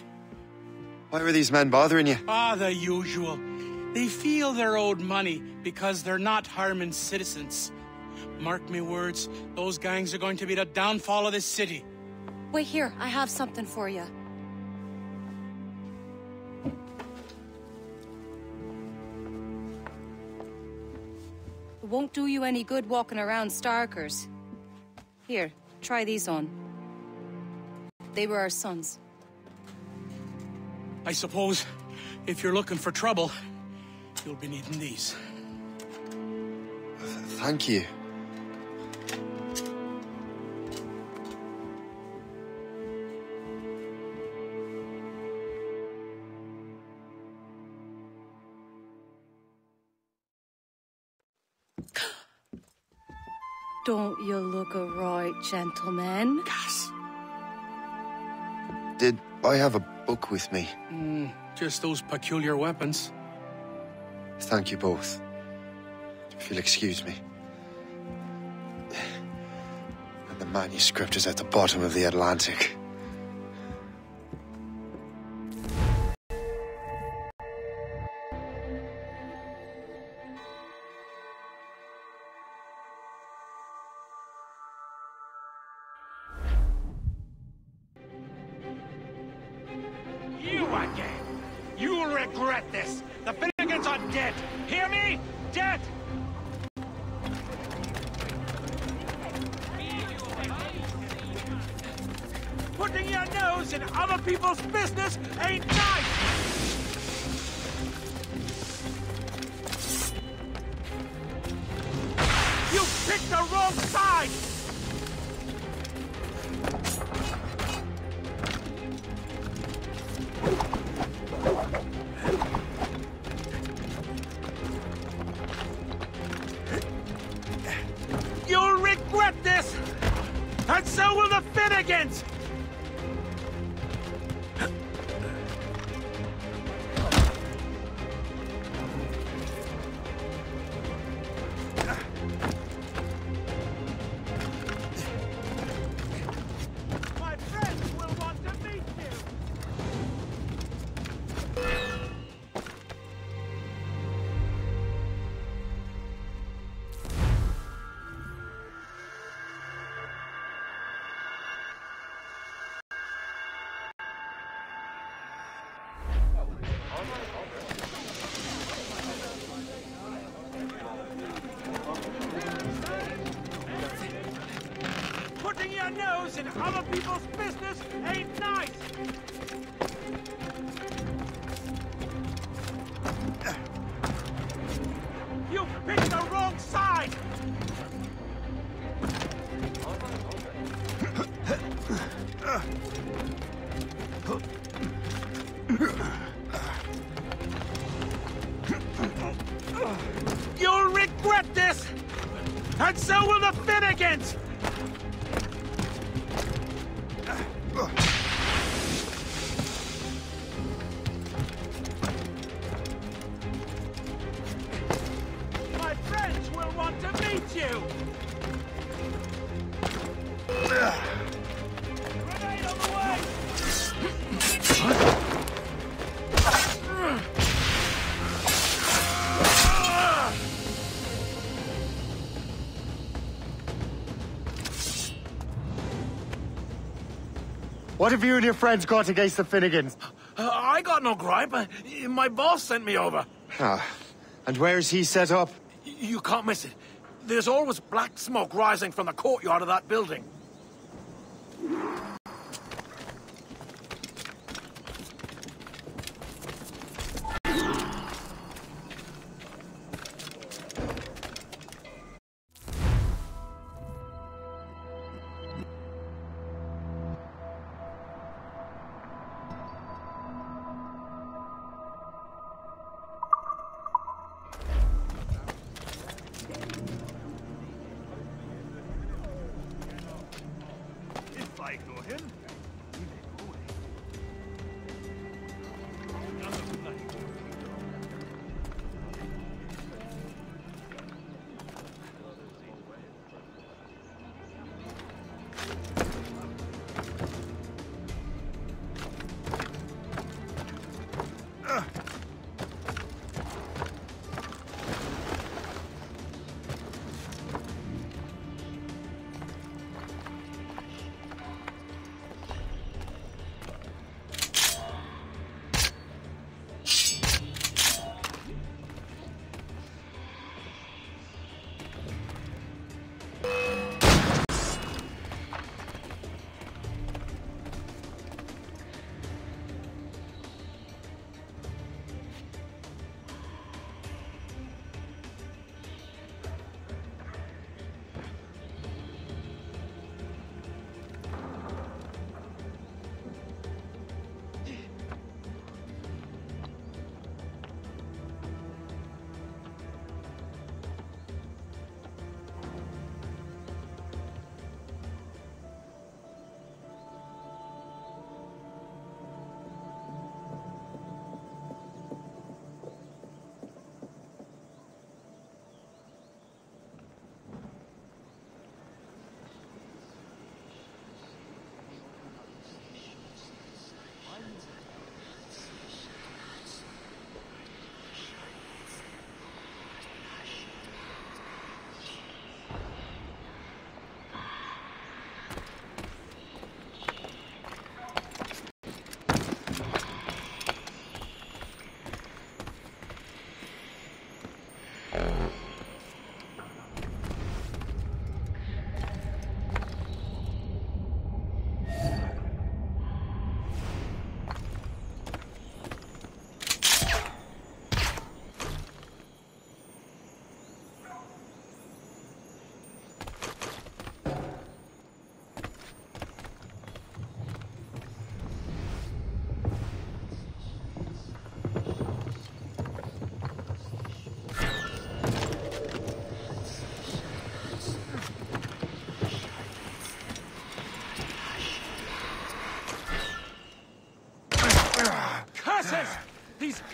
Why were these men bothering you? Ah, the usual. They feel they're owed money because they're not harming citizens. Mark me words, those gangs are going to be the downfall of this city. Wait here, I have something for you. It won't do you any good walking around Starkers. Here, try these on. They were our sons. I suppose, if you're looking for trouble, you'll be needing these. Thank you. Don't you look a right gentleman? Cass. Did I have a book with me? Just those peculiar weapons. Thank you both. If you'll excuse me. And the manuscript is at the bottom of the Atlantic. You again! You'll regret this! The Finnegans are dead! Hear me? Dead! Putting your nose in other people's business ain't nice! You picked the wrong side! You'll regret this! And so will the Finnegans! My friends will want to meet you! Putting your nose in other people's business ain't nice! You picked the wrong side! You'll regret this! And so will the Finnegans! My friends will want to meet you! Grenade on the way! What have you and your friends got against the Finnegans? I got no gripe. My boss sent me over. Ah, and where's he set up? You can't miss it. There's always black smoke rising from the courtyard of that building.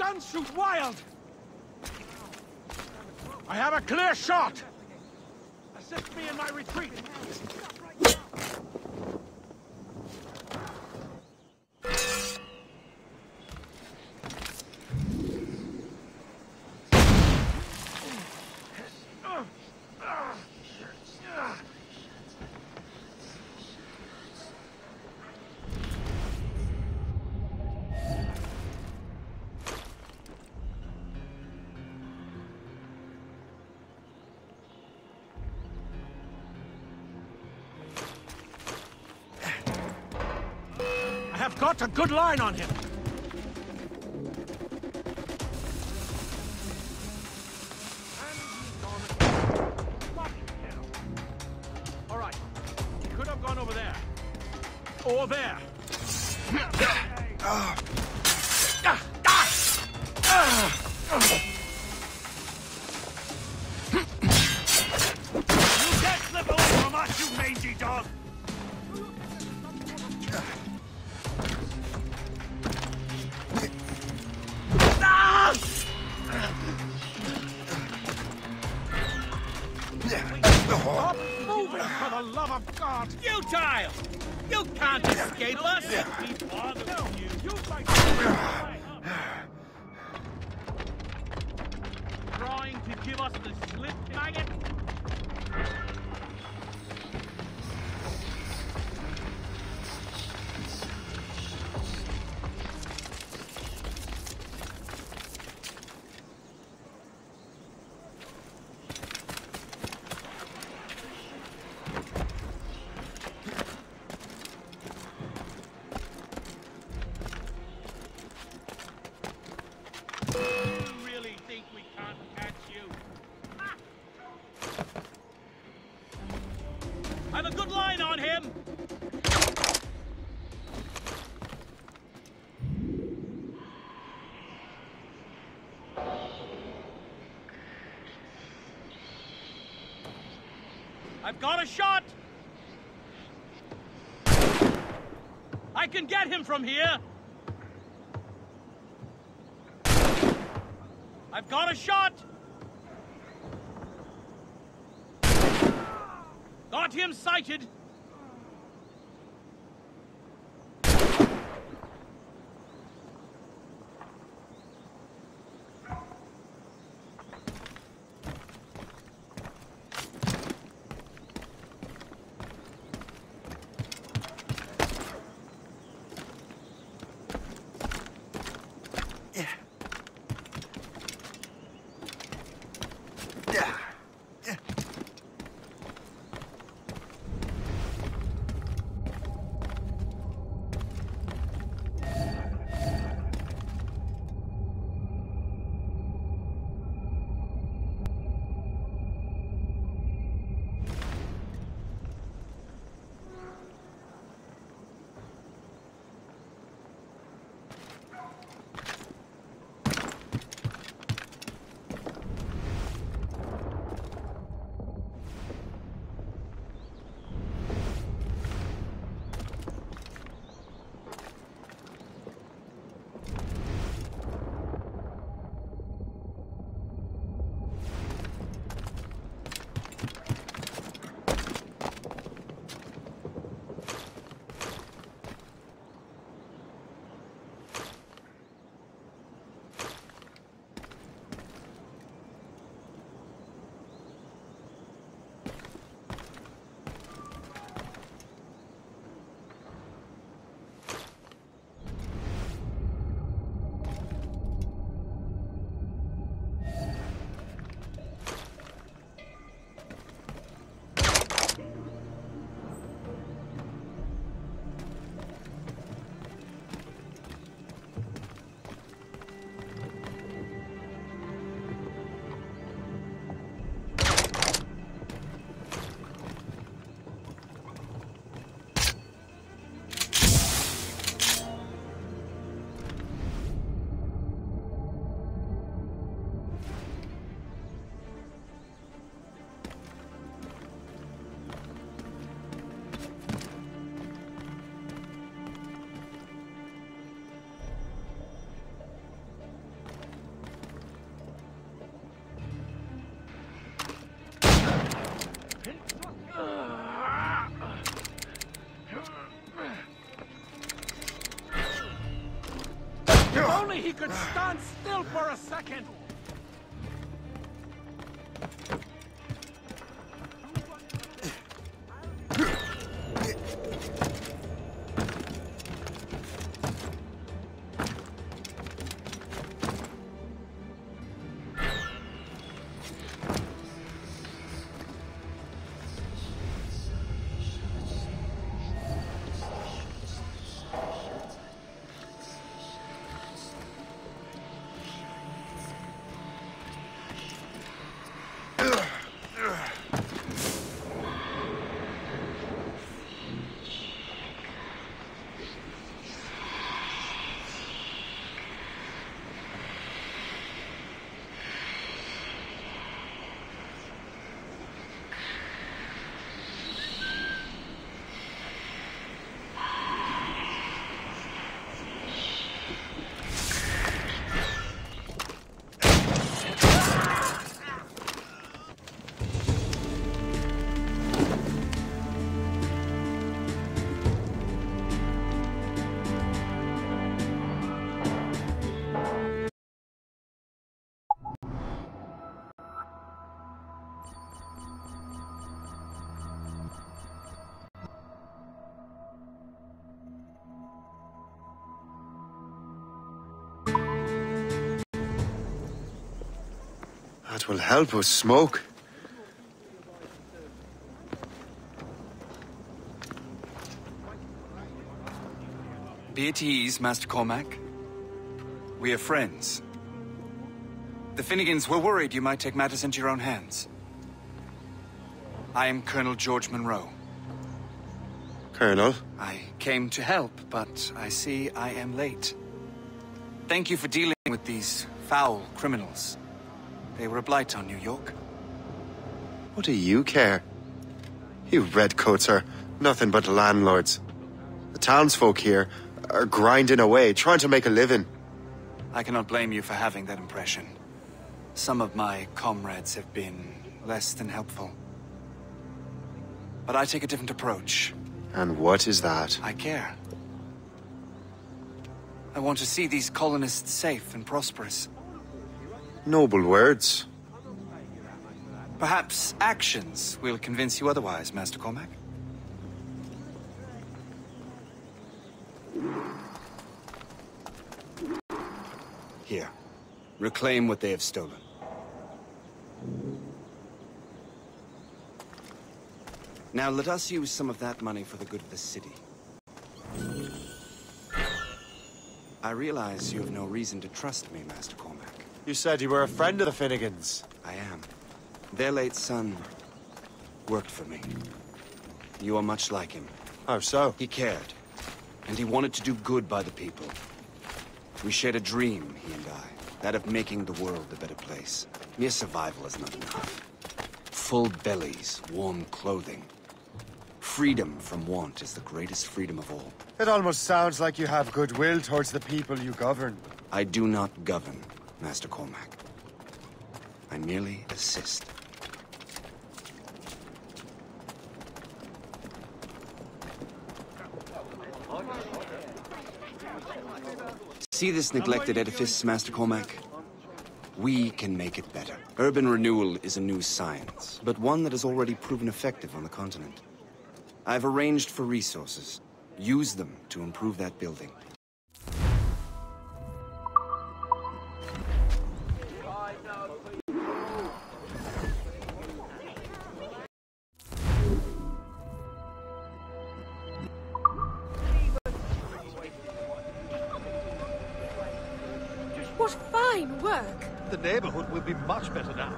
guns shoot wild! I have a clear shot! Assist me in my retreat! I've got a good line on him. All right. He could have gone over there. Or there. You can't slip away from us, you mangy dog! Stop moving, for the love of God! Futile! You can't escape us! Trying to give us the slip, maggot? I've a good line on him! I've got a shot! I can get him from here! I've got a shot! Got him sighted! he could stand still for a second! That will help us smoke. Be at ease, Master Cormac. We are friends. The Finnegans were worried you might take matters into your own hands. I am Colonel George Monroe. Colonel? I came to help, but I see I am late. Thank you for dealing with these foul criminals. They were a blight on New York. What do you care? You redcoats are nothing but landlords. The townsfolk here are grinding away, trying to make a living. I cannot blame you for having that impression. Some of my comrades have been less than helpful. But I take a different approach. And what is that? I care. I want to see these colonists safe and prosperous. Noble words. Perhaps actions will convince you otherwise, Master Cormac. Here. Reclaim what they have stolen. Now let us use some of that money for the good of the city. I realize you have no reason to trust me, Master Cormac. You said you were a friend of the Finnegans. I am. Their late son worked for me. You are much like him. How so? He cared, and he wanted to do good by the people. We shared a dream, he and I, that of making the world a better place. Mere survival is not enough. Full bellies, warm clothing. Freedom from want is the greatest freedom of all. It almost sounds like you have goodwill towards the people you govern. I do not govern, Master Cormac. I merely assist. See this neglected edifice, Master Cormac? We can make it better. Urban renewal is a new science, but one that has already proven effective on the continent. I've arranged for resources. Use them to improve that building. What fine work! The neighborhood will be much better now.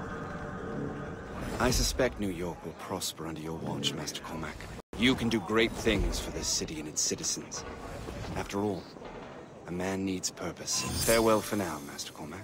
I suspect New York will prosper under your watch, Master Cormac. You can do great things for this city and its citizens. After all, a man needs purpose. Farewell for now, Master Cormac.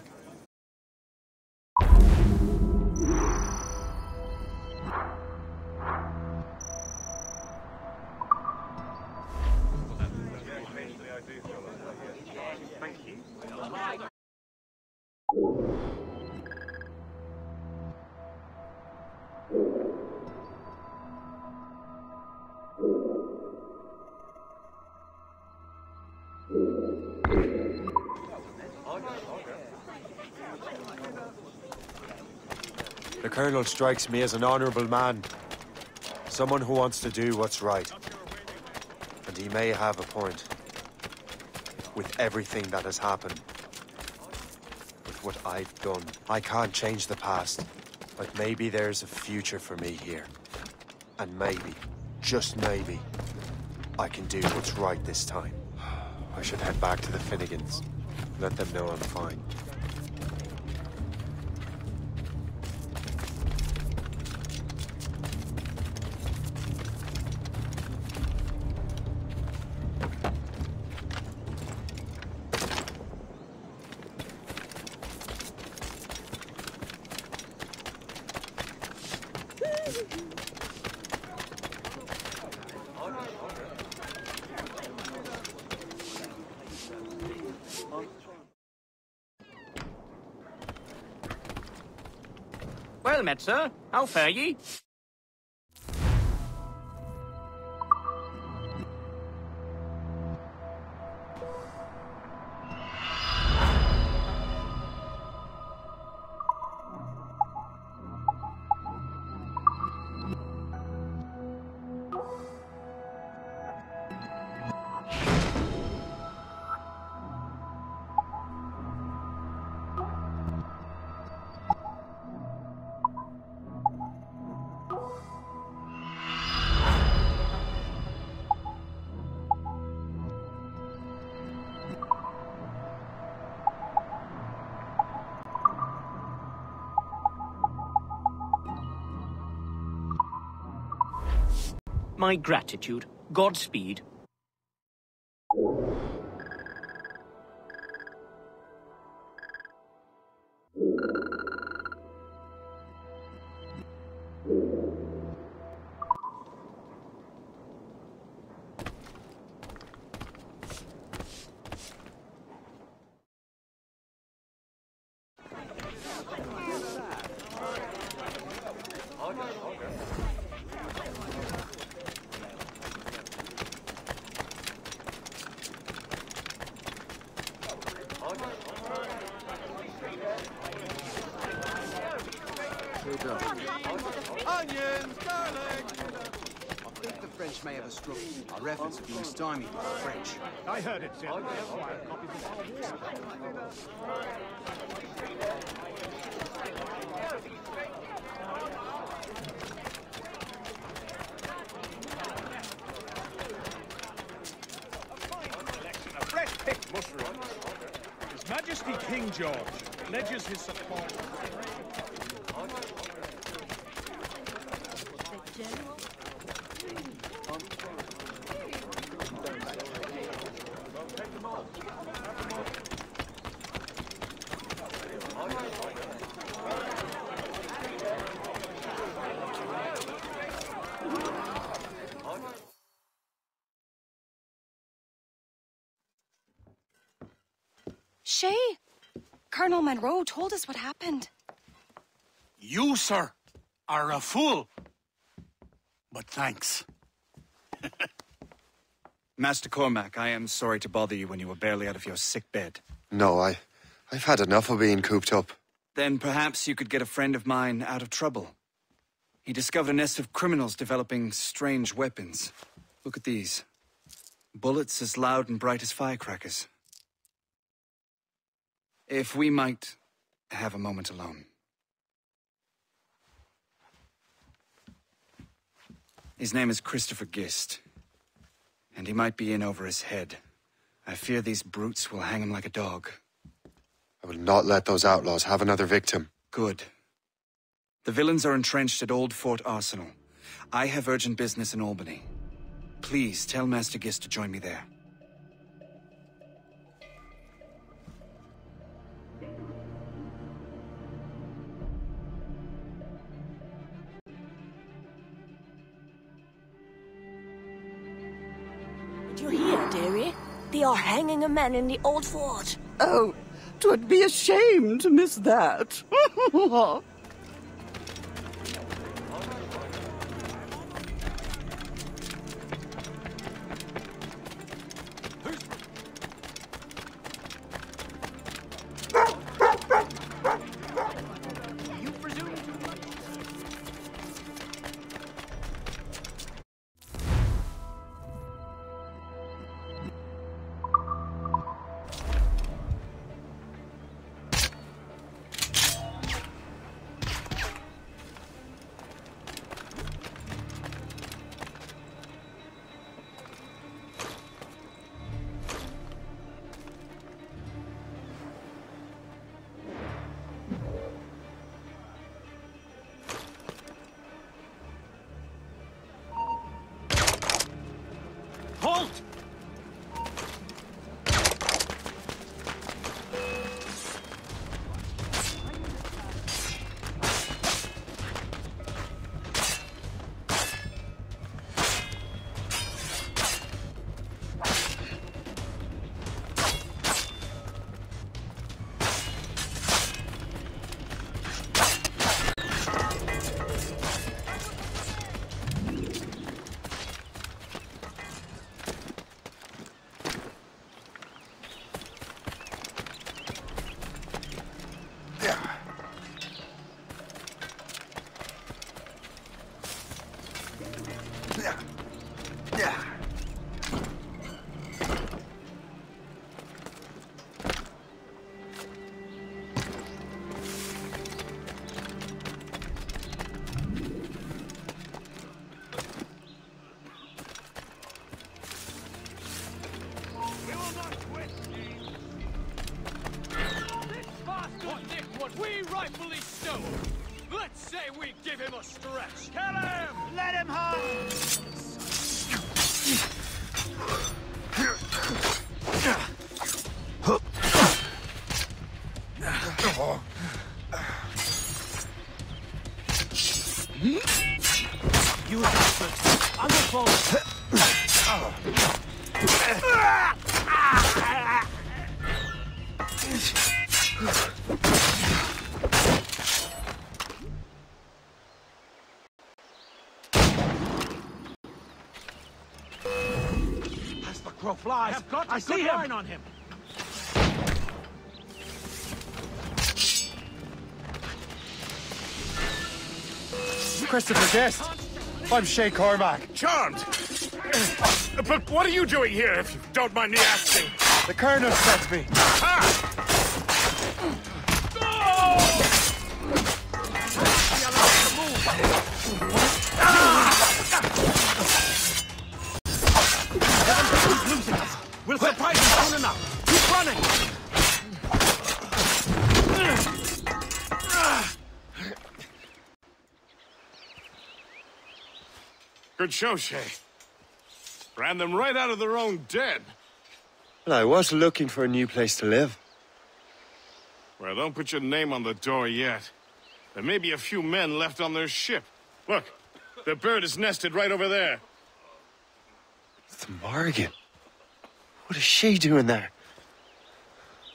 The Colonel strikes me as an honorable man. Someone who wants to do what's right. And he may have a point. With everything that has happened. With what I've done. I can't change the past. But maybe there's a future for me here. And maybe, just maybe, I can do what's right this time. I should head back to the Finnegans. Let them know I'm fine. Well met, sir. How fare ye? My gratitude. Godspeed. Onions, garlic! I think the French may have a struggle. Our efforts are being stymied by the French. I heard it said. A fresh-picked mushroom. His Majesty King George pledges his support. Shay, Colonel Monroe told us what happened. You, sir, are a fool. But thanks. Master Cormac, I am sorry to bother you when you were barely out of your sick bed. No, I've had enough of being cooped up. Then perhaps you could get a friend of mine out of trouble. He discovered a nest of criminals developing strange weapons. Look at these. Bullets as loud and bright as firecrackers. If we might have a moment alone. His name is Christopher Gist. And he might be in over his head. I fear these brutes will hang him like a dog. I will not let those outlaws have another victim. Good. The villains are entrenched at Old Fort Arsenal. I have urgent business in Albany. Please tell Master Gist to join me there. Did you hear, dearie? They are hanging a man in the old fort. Oh, 'twould be a shame to miss that. You presume too much? Halt! We rightfully stolen. Let's say we give him a stretch. Kill him! Let him home! You bastard! On the phone! As the crow flies, I've got a good line on him. Christopher Guest. I'm Shay Cormac. Charmed! But what are you doing here, if you don't mind me asking? The Colonel sent me. He's losing us. We'll surprise him soon enough. Keep running! Good show, Shay. Ran them right out of their own den. Well, I was looking for a new place to live. Well, don't put your name on the door yet. There may be a few men left on their ship. Look, the bird is nested right over there. It's Morrigan. What is she doing there?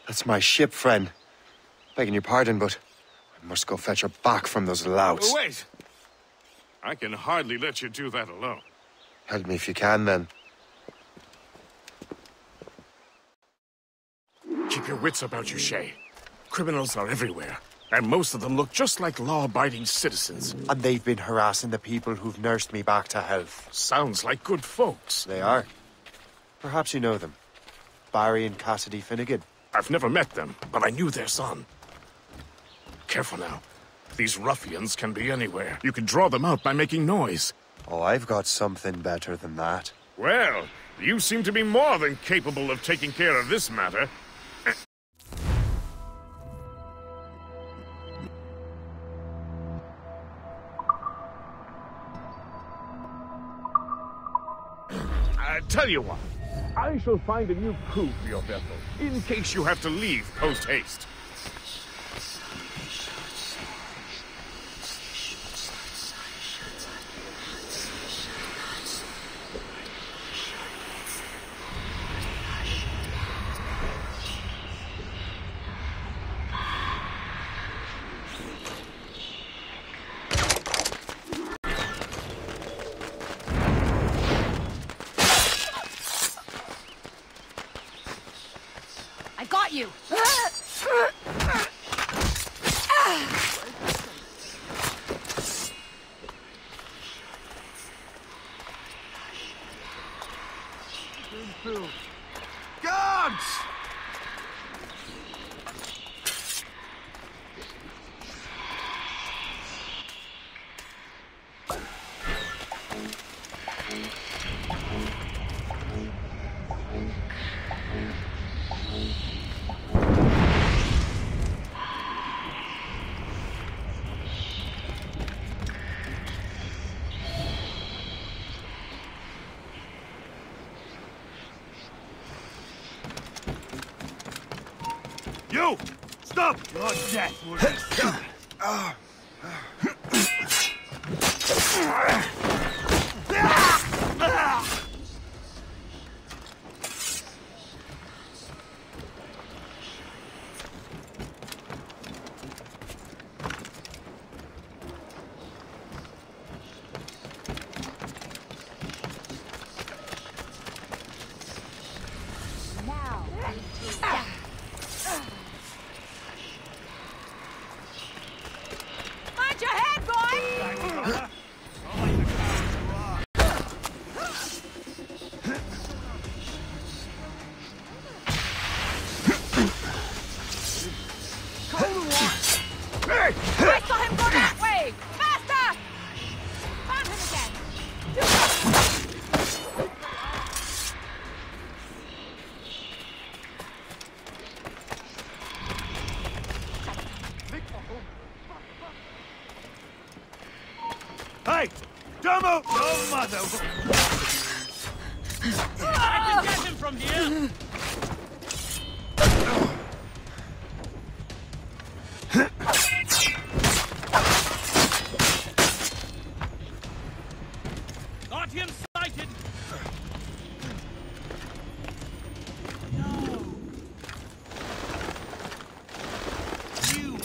That's my ship, friend. Begging your pardon, but I must go fetch her back from those louts. Wait! I can hardly let you do that alone. Help me if you can, then. Keep your wits about you, Shay. Criminals are everywhere, and most of them look just like law-abiding citizens. And they've been harassing the people who've nursed me back to health. Sounds like good folks. They are. Perhaps you know them. Barry and Cassidy Finnegan. I've never met them, but I knew their son. Careful now. These ruffians can be anywhere. You can draw them out by making noise. Oh, I've got something better than that. Well, you seem to be more than capable of taking care of this matter. Tell you what, I shall find a new crew for your vessel, in case you have to leave post-haste. I got you! Guards! Stop! Your death will be certain. Mind your head, boy! I saw him go that way! Faster! Found him again! Hey! Dumbo! Oh, mother! I can get him from here! Got him sighted! No! You!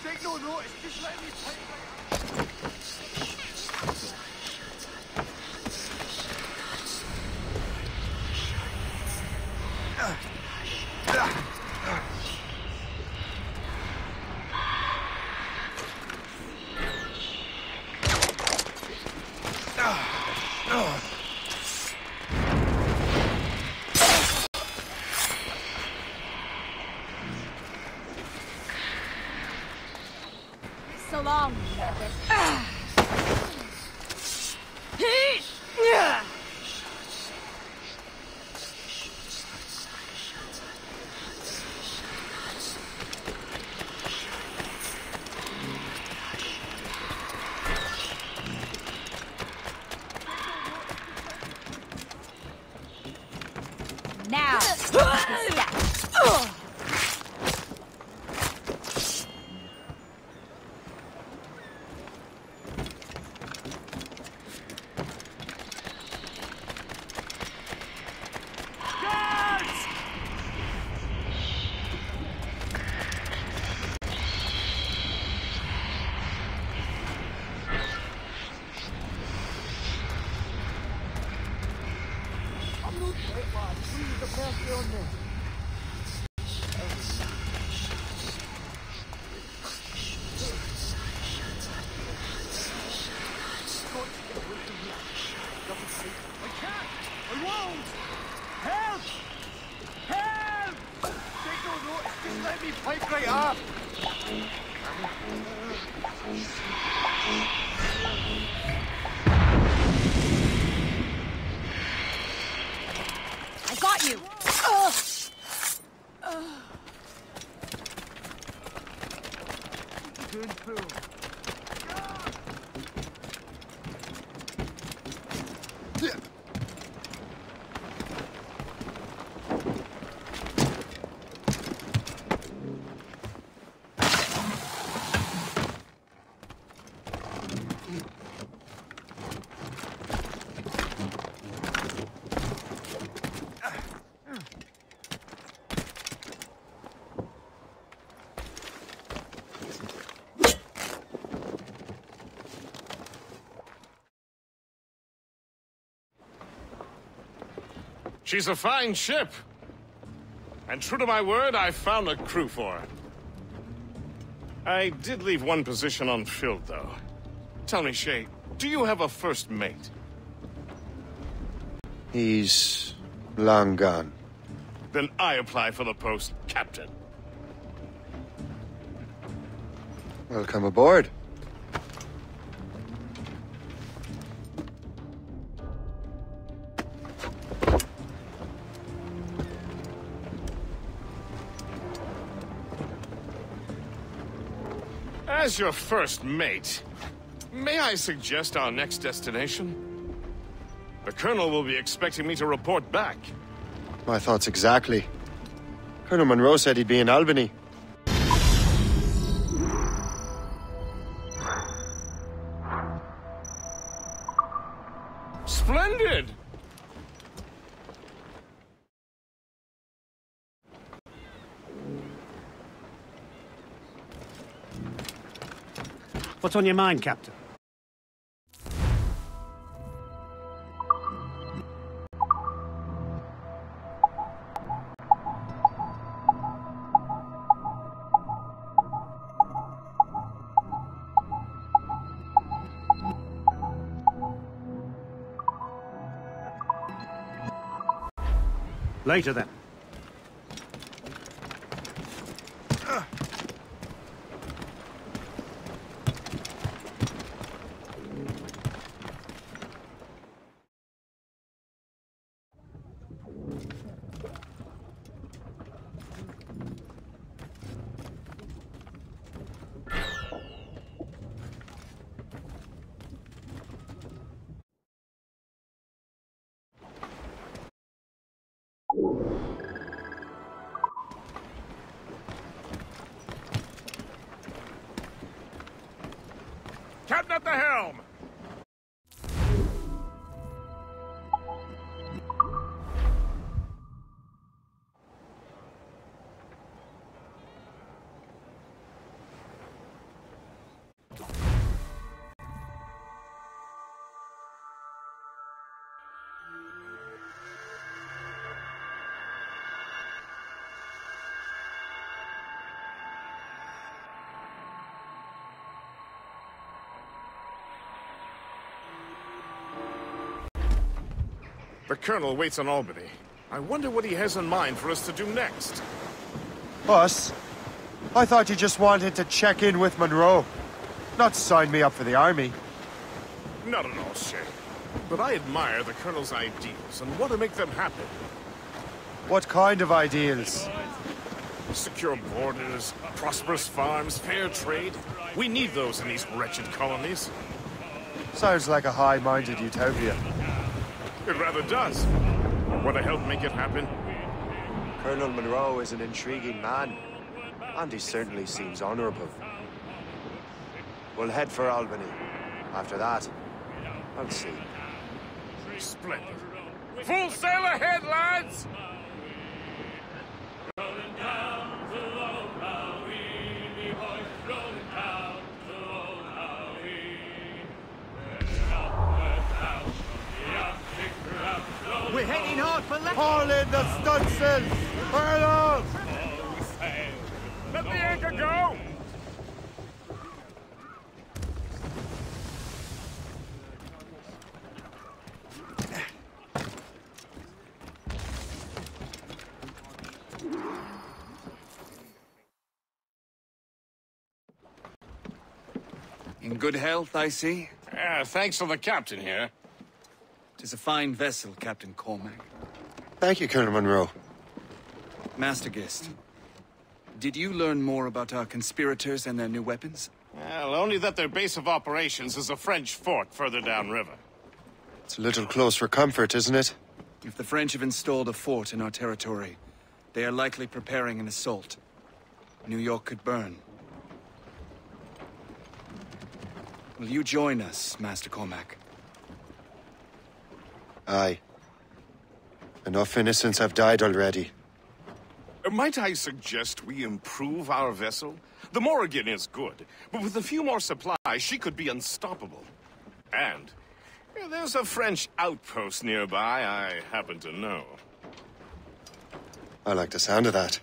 Take no notice, just let me play. So long. Now. I got you! Turn through. She's a fine ship. And true to my word, I found a crew for her. I did leave one position unfilled, though. Tell me, Shay, do you have a first mate? He's long gone. Then I apply for the post, Captain. Welcome aboard. As your first mate, may I suggest our next destination? The Colonel will be expecting me to report back. My thoughts exactly. Colonel Monroe said he'd be in Albany. Splendid! What's on your mind, Captain? Later, then. Captain at the helm! The Colonel waits on Albany. I wonder what he has in mind for us to do next. Us? I thought you just wanted to check in with Monroe. Not sign me up for the army. Not at all, Shay. But I admire the Colonel's ideals and want to make them happen. What kind of ideals? Secure borders, prosperous farms, fair trade. We need those in these wretched colonies. Sounds like a high-minded utopia. It rather does. Want to help make it happen? Colonel Monroe is an intriguing man, and he certainly seems honorable. We'll head for Albany. After that, I'll see. Splendid. Full sail ahead, lads! We're heading hard for left. Haul in the stunsails! Colonel! Let the anchor go! In good health, I see? Thanks to the captain here. 'Tis a fine vessel, Captain Cormac. Thank you, Colonel Monroe. Master Gist, did you learn more about our conspirators and their new weapons? Well, only that their base of operations is a French fort further downriver. It's a little close for comfort, isn't it? If the French have installed a fort in our territory, they are likely preparing an assault. New York could burn. Will you join us, Master Cormac? Aye. Enough innocents have died already. Might I suggest we improve our vessel? The Morrigan is good, but with a few more supplies, she could be unstoppable. And there's a French outpost nearby I happen to know. I like the sound of that.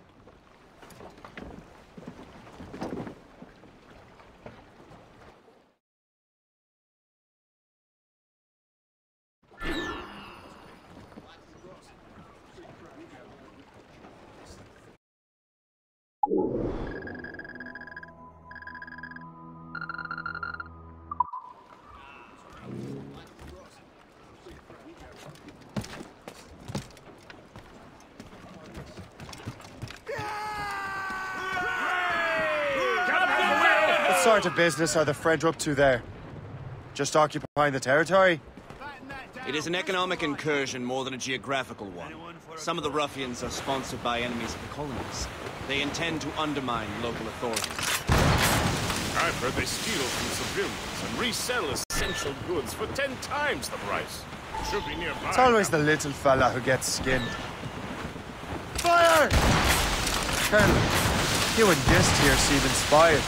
What sort of business are the French up to there? Just occupying the territory? It is an economic incursion more than a geographical one. Some of the ruffians are sponsored by enemies of the colonies. They intend to undermine local authorities. I've heard they steal from civilians and resell essential goods for 10 times the price. It should be nearby. It's always the little fella who gets skinned. Fire! Colonel, you and Gist here seem inspired.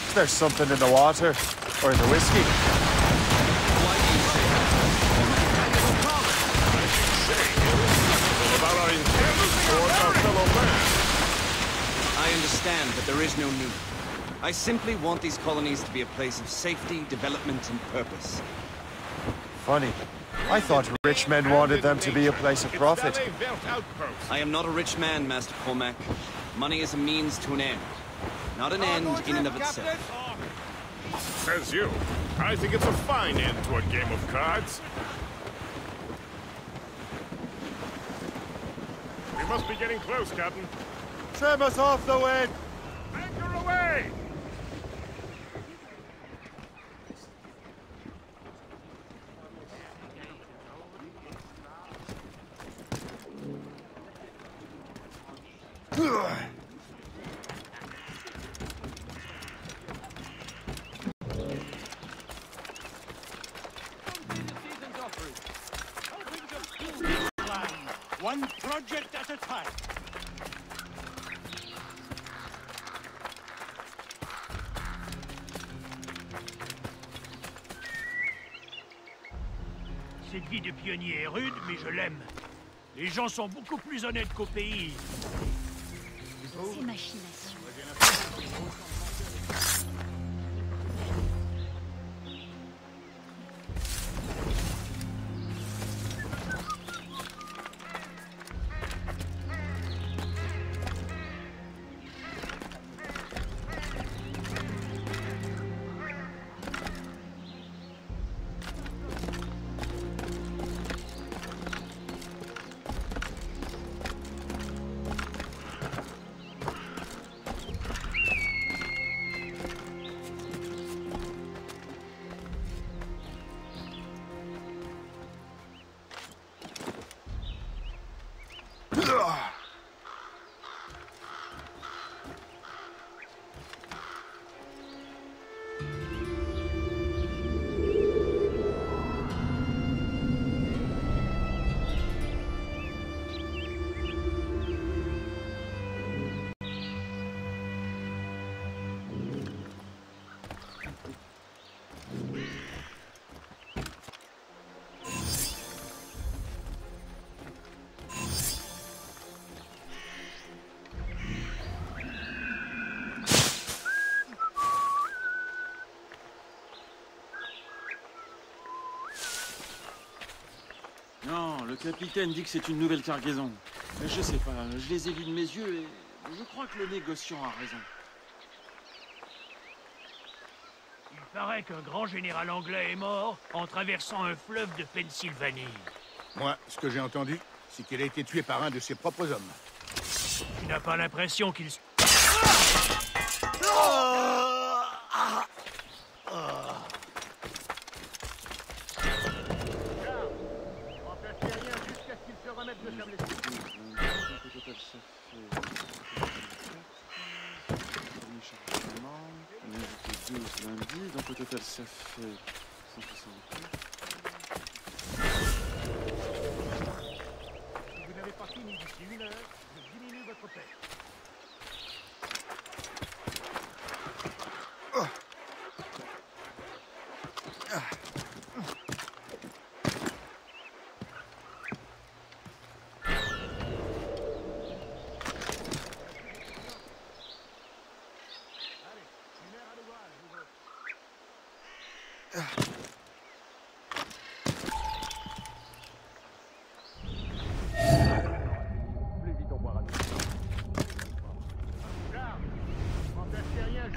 Is there something in the water? Or in the whiskey? Why do you say that? About our intent towards our fellow man. I understand that there is no need. I simply want these colonies to be a place of safety, development, and purpose. Funny. I thought rich men wanted them to be a place of profit. I am not a rich man, Master Cormac. Money is a means to an end. Not an end in and of itself. Says you. I think it's a fine end to a game of cards. We must be getting close, Captain. Trim us off the wind! Anchor away! One project at a time. Cette vie de pionnier est rude, mais je l'aime. Les gens sont beaucoup plus honnêtes qu'au pays. Ces machinations. Non, le capitaine dit que c'est une nouvelle cargaison. Je sais pas, je les ai vus de mes yeux et je crois que le négociant a raison. Il paraît qu'un grand général anglais est mort en traversant un fleuve de Pennsylvanie. Moi, ce que j'ai entendu, c'est qu'il a été tué par un de ses propres hommes. Tu n'as pas l'impression qu'il... Lundi, donc au total ça fait 168. Si vous n'avez pas fini d'ici 1 heure, je diminue votre paie.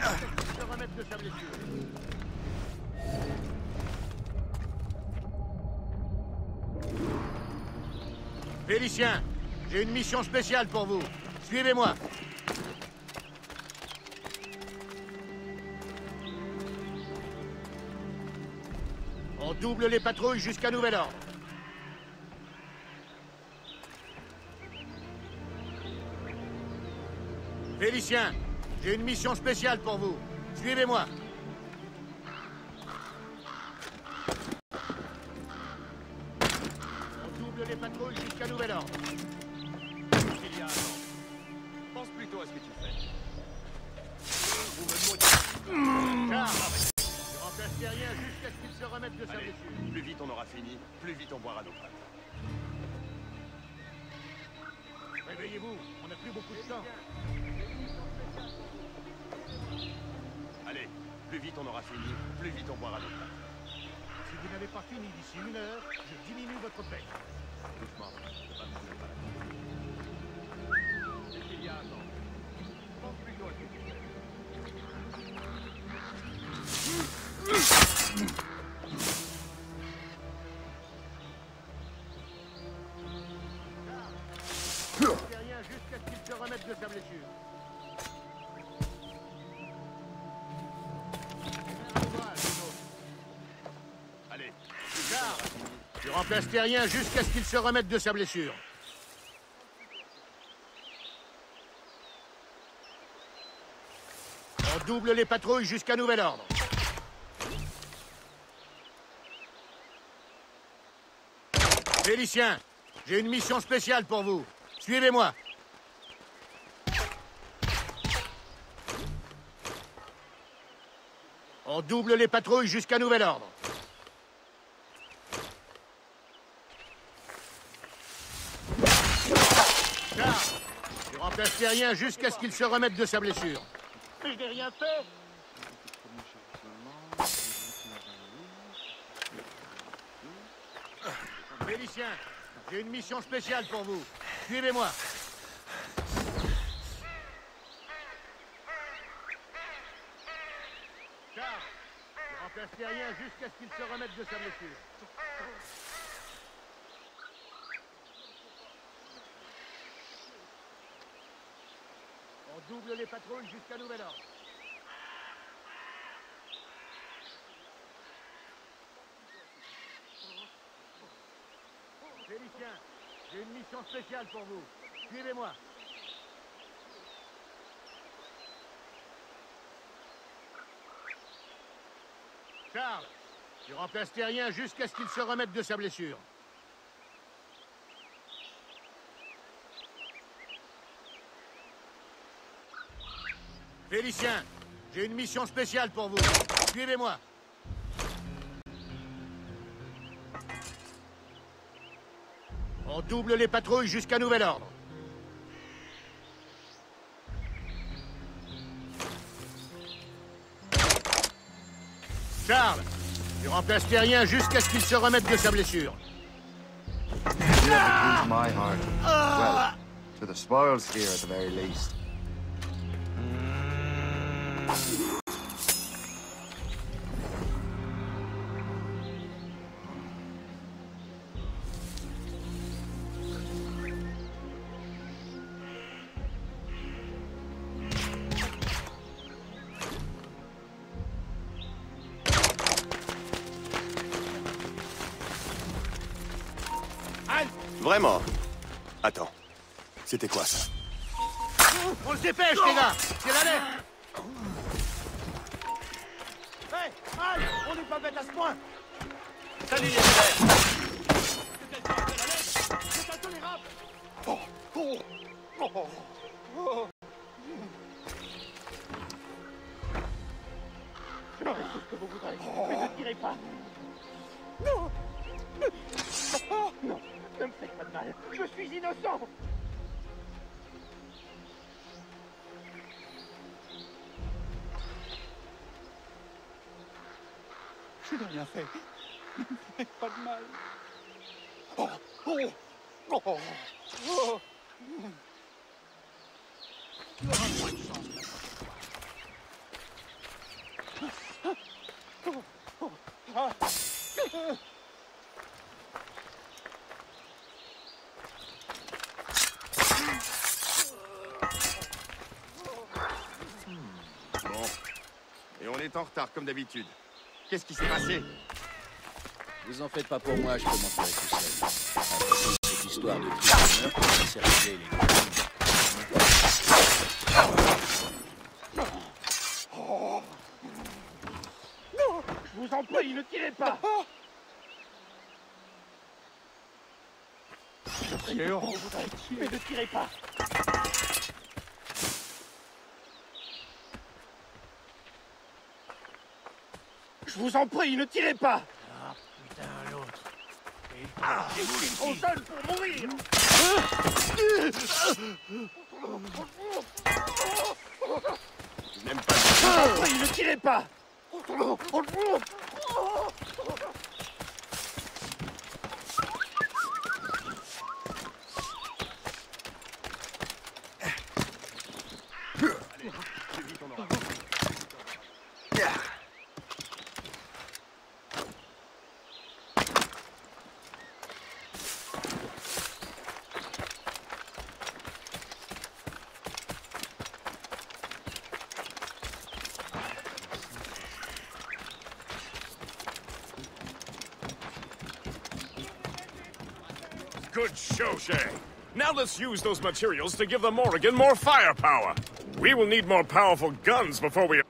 se remettre de sa blessure. Félicien, j'ai une mission spéciale pour vous. Suivez-moi. On double les patrouilles jusqu'à nouvel ordre. Félicien, j'ai une mission spéciale pour vous. Suivez-moi. On double les patrouilles jusqu'à nouvel ordre. Il y a un an. Pense plutôt à ce que tu fais. Vous me maudissez. Charles, je remplace rien jusqu'à ce qu'il se remette de sa blessure. Plus vite on aura fini, plus vite on boira nos pattes. Réveillez-vous, on n'a plus beaucoup de temps. Allez, plus vite on aura fini, plus vite on boira nos pattes. Si vous n'avez pas fini d'ici 1 heure, je diminue votre paie. Doucement, je pas me pas la tête. Il y a un an. Pense plutôt à ce que tu fais. Rien jusqu'à ce qu'il se remette de sa blessure. Allez, Charles, tu remplaces Terrien jusqu'à ce qu'il se remette de sa blessure. On double les patrouilles jusqu'à nouvel ordre. Félicien, j'ai une mission spéciale pour vous. Suivez-moi. On double les patrouilles jusqu'à nouvel ordre. Charles, tu remplaces Terrien jusqu'à ce qu'il se remette de sa blessure. Mais je n'ai rien fait. Félicien, j'ai une mission spéciale pour vous. Suivez-moi. Charles, je remplace Terrien jusqu'à ce qu'il se remette de sa blessure. On double les patrouilles jusqu'à nouvel ordre. Félicien, j'ai une mission spéciale pour vous. Suivez-moi. Charles, tu remplaces Terrien jusqu'à ce qu'il se remette de sa blessure. Félicien, j'ai une mission spéciale pour vous. Suivez-moi. On double les patrouilles jusqu'à nouvel ordre. Charles, tu remplaces Terrien jusqu'à ce qu'il se remette de sa blessure. You have the key to my heart. Well, to the spoils here at the very least. Vraiment? Attends. C'était quoi ça? On se dépêche, les gars! C'est la lettre! Hé! Hey, on n'est pas bête à ce point! Salut les frères! C'est intolérable! Oh! Oh! Oh! Oh! Je ferai tout ce que vous voudrez, mais ne tirez pas! Non! Non! Ne me faites pas de mal! Je suis innocent! Je n'ai rien fait. Ne me faites pas de mal. Oh! Oh! Oh! Oh! Tu auras moins de chance. est en retard comme d'habitude. Qu'est-ce qui s'est passé? Vous en faites pas pour moi, je peux m'en tirer tout seul. Après cette histoire de tribunal, on s'est réglé les Non! Je vous en prie, ne tirez pas! On voudrait tuer, mais ne tirez pas! Je vous en prie, ne tirez pas! Ah, putain, l'autre. On donne pour mourir! Je n'aime pas... Je vous en prie, ne tirez pas! Good show, Shay. Now let's use those materials to give the Morrigan more firepower. We will need more powerful guns before we...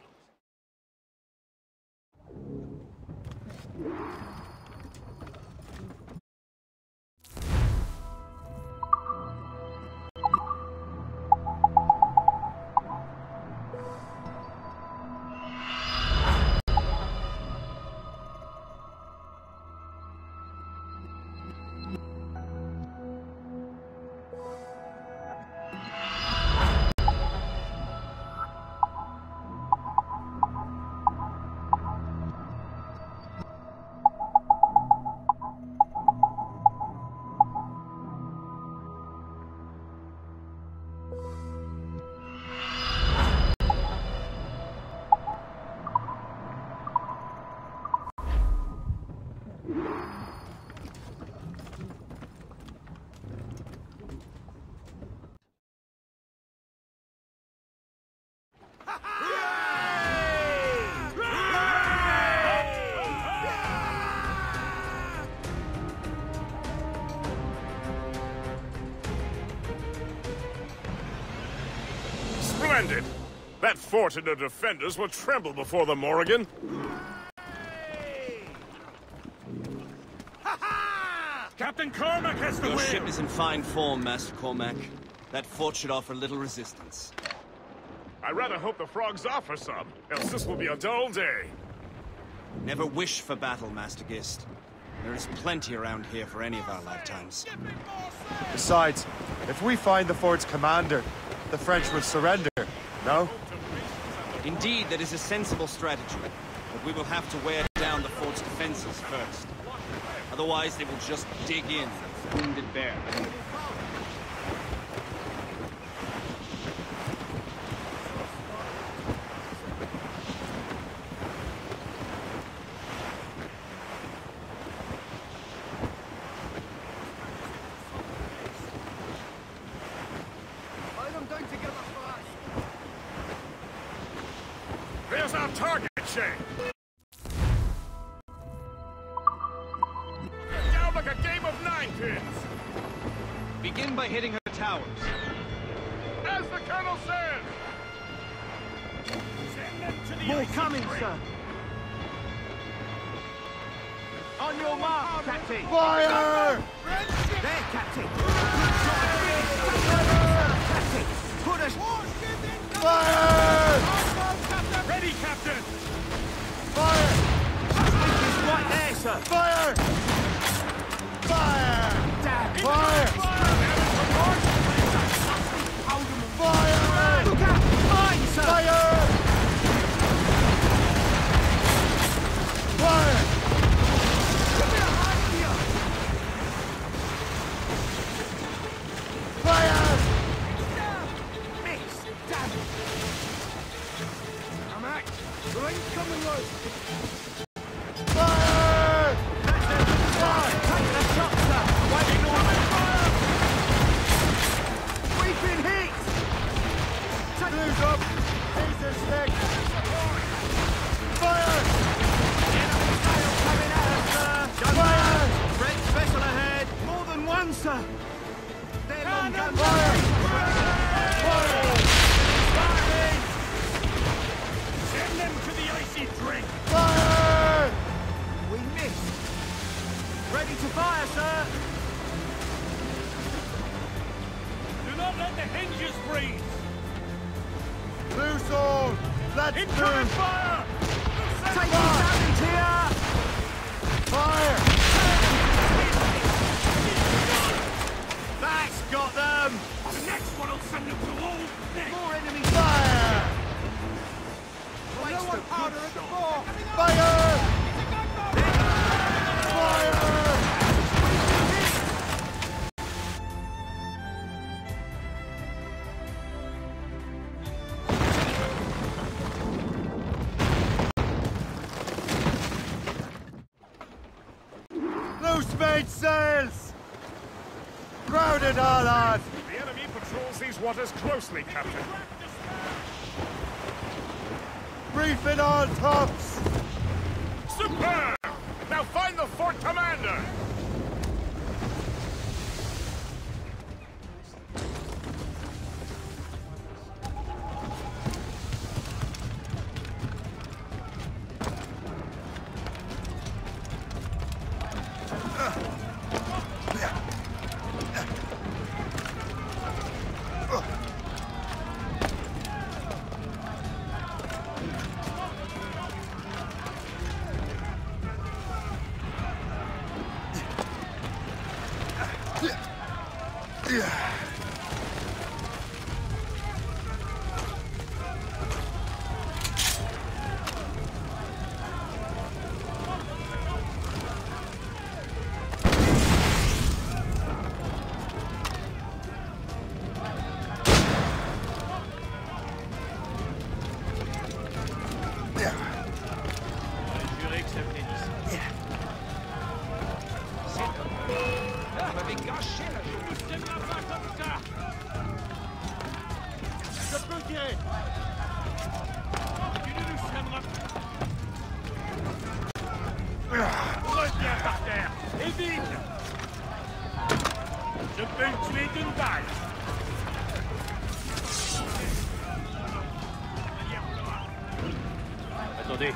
Splendid! That fort and the defenders will tremble before the Morrigan. Captain Cormac has the Your wheel! ship is in fine form, Master Cormac. That fort should offer little resistance. I rather hope the frogs offer some, else this will be a dull day. Never wish for battle, Master Gist. There is plenty around here for any of our lifetimes. Besides, if we find the fort's commander, the French will surrender, no? Indeed, that is a sensible strategy. But we will have to wear down the fort's defenses first. Otherwise, they will just dig in like a wounded bear. There's our target, Shay! Down like a game of ninepins! Begin by hitting her towers. As the Colonel said! More coming, sir. On your mark, Captain. Fire! There, Captain. Captain, put us... Fire! Ready, Captain! Fire! He's right there, sir. Fire! Fire! Damn. Fire! Hold them. Fire! Look out! Mine, sir. Fire! Fire! Give me a hand here. Fire! Miss. Damn it. I'm out. Rain's coming low. Fire! That's it. Fire. Take the shot, sir. Waiting on me. Fire. We've been hit. Blues up! Pieces stick! fire! Enemy sail coming at us, sir! Fire! French vessel ahead! More than one, sir! They're long guns! Fire! Fire! Firing! Send them to the icy drink! Fire! We missed! Ready to fire, sir! Do not let the hinges freeze! Loose all! Let's incoming move! Fire! Take damage here! Fire! That's got them! The next one will send them to all next. More enemy Fire! Waste the powder at the fort! Fire! Fire! Loose mainsails! Crowded all on! The enemy patrols these waters closely, Captain. Reefing all tops! Superb! Now find the fort commander! Reviens par terre, et vite! Je peux le tuer d'une balle! Attendez.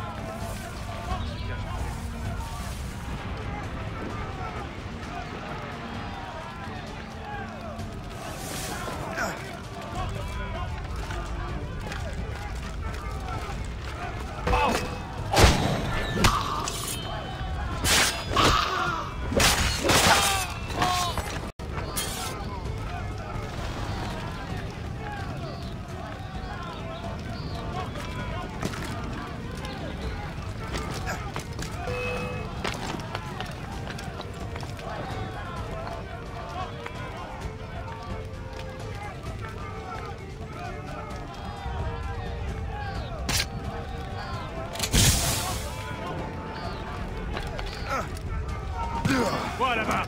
Quoi là-bas?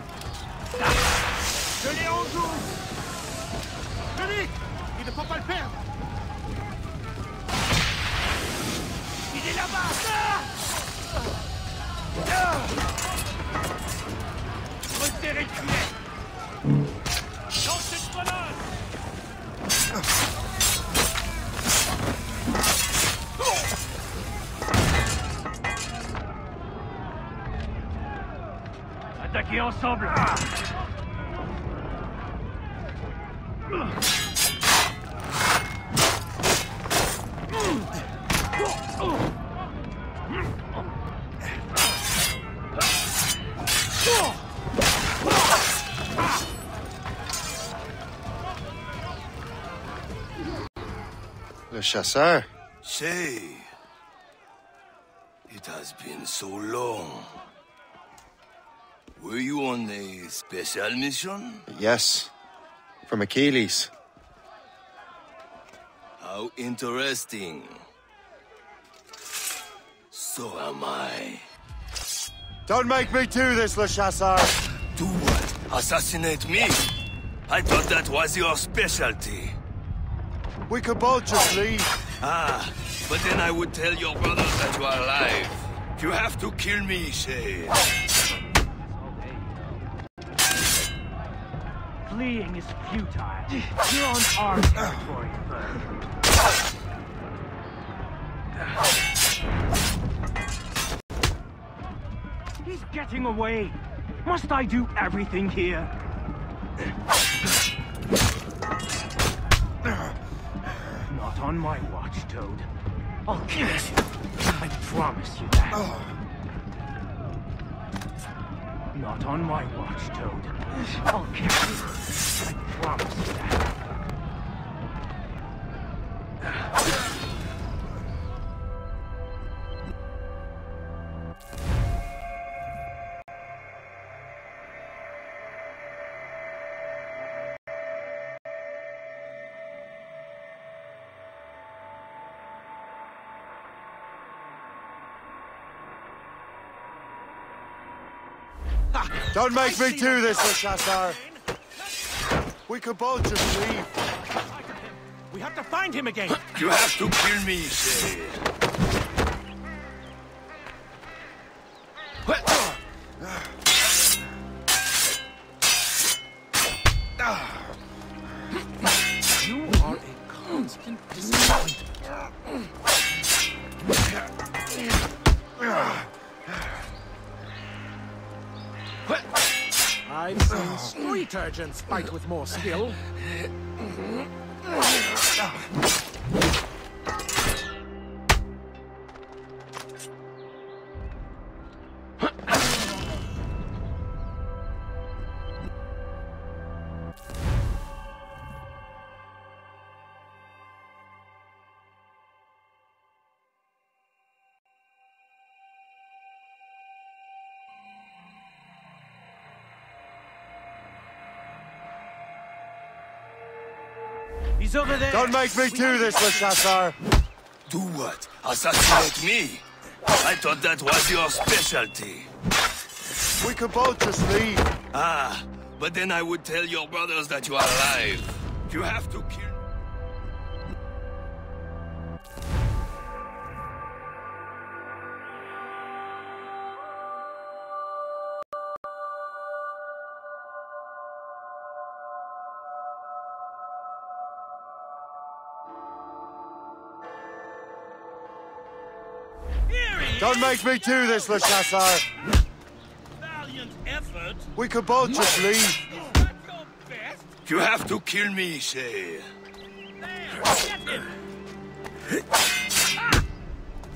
Je l'ai en joue! Vite! Il ne faut pas le perdre! Il est là-bas! Resserrez le filet! Dans cette colonne! Attaquez ensemble! Le chasseur? Shay, it has been so long. Were you on a special mission? Yes. From Achilles. How interesting. So am I. Don't make me do this, Le Chasseur! Do what? Assassinate me? I thought that was your specialty. We could both just leave. Ah, but then I would tell your brothers that you are alive. You have to kill me, Shay. Fleeing is futile. You're on our territory, Bird. He's getting away. Must I do everything here? Not on my watch, Toad. I'll catch you. I promise you that. Not on my watch, Toad. I'll catch you. I promise you that. Don't make me do this, Chassar. We could both just leave. We have to find him again. You have to kill me, Shay. You are a constant disappointment. I've seen street urchins fight with more skill. He's over there. Don't make me do this, Chassar. Do what? Assassinate me? I thought that was your specialty. We could both just leave. Ah, but then I would tell your brothers that you are alive. You have to kill... Don't make me do this, Chassar. Valiant effort. We could both just leave. Is that your best? You have to kill me, Shay. There, get him. Ah!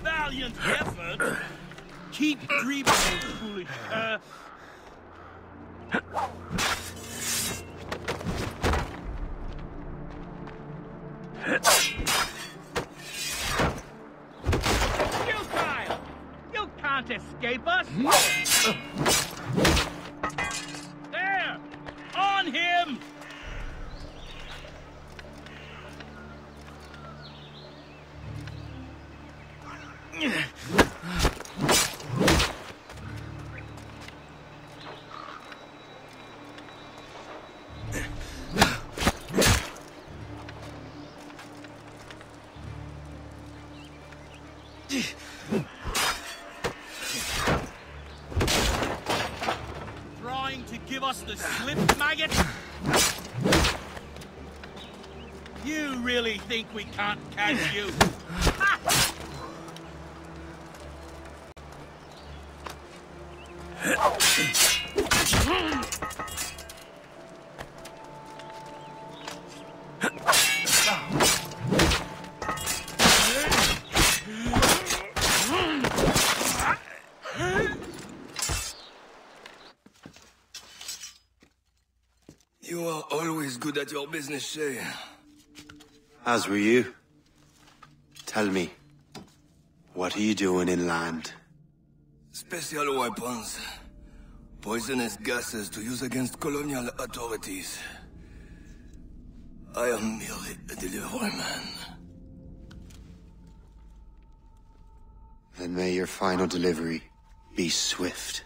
Valiant effort. Keep dreaming, old foolish. Can't escape us! There! On him! Give us the slip, maggot? You really think we can't catch you? You are always good at your business, Shay. As were you. Tell me, what are you doing inland? Special weapons. Poisonous gases to use against colonial authorities. I am merely a delivery man. Then may your final delivery be swift.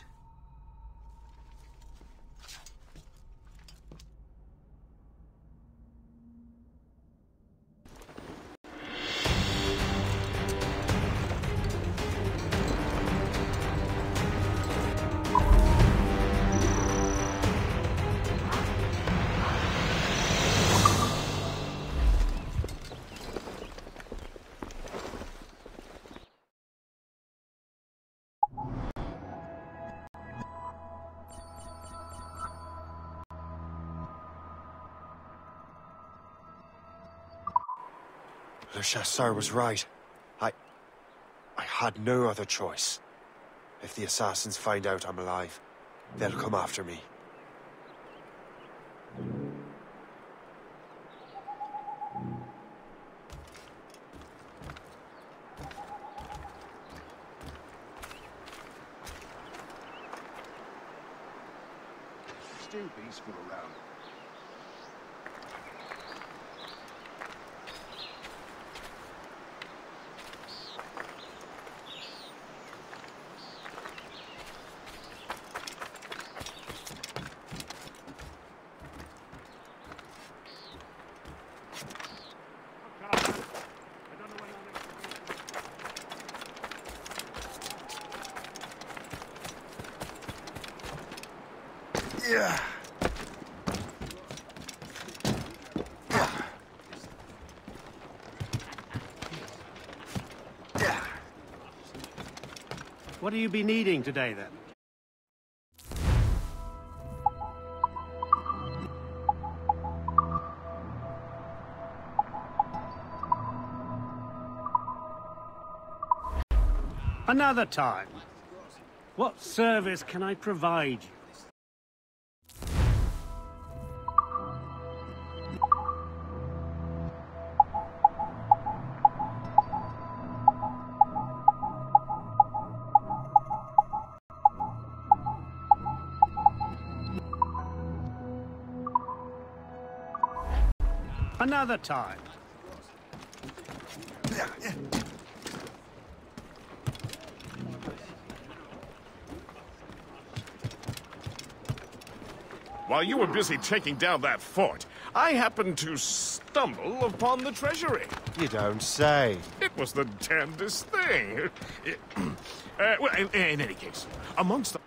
Le Chasseur was right. I had no other choice. If the assassins find out I'm alive, they'll come after me. Still peaceful around. Yeah. What do you be needing today, then? Another time. What service can I provide you? Another time. While you were busy taking down that fort, I happened to stumble upon the treasury. You don't say. It was the damnedest thing. Well, in any case, amongst the...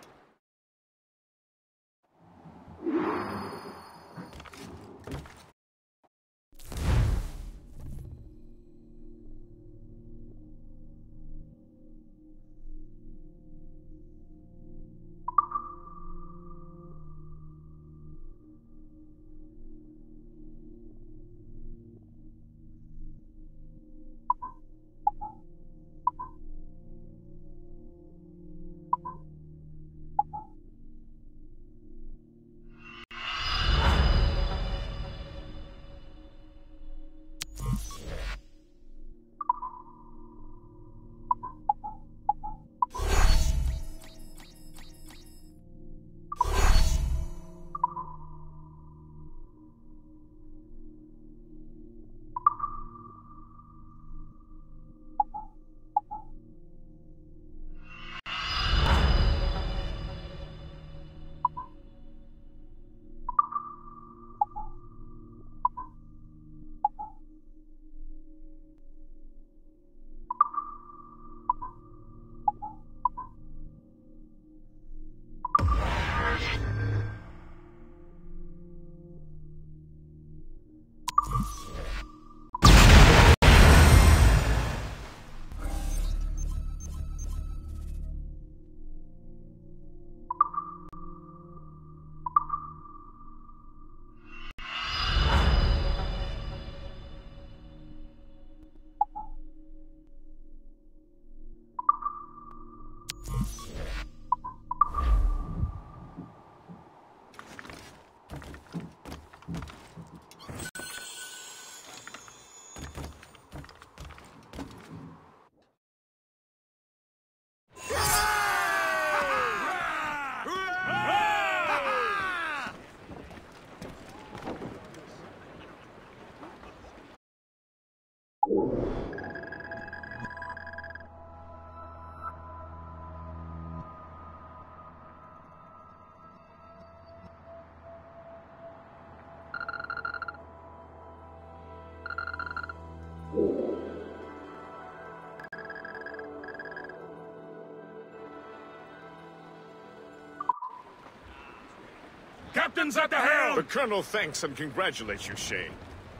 Captain's at the helm! The Colonel thanks and congratulates you, Shay.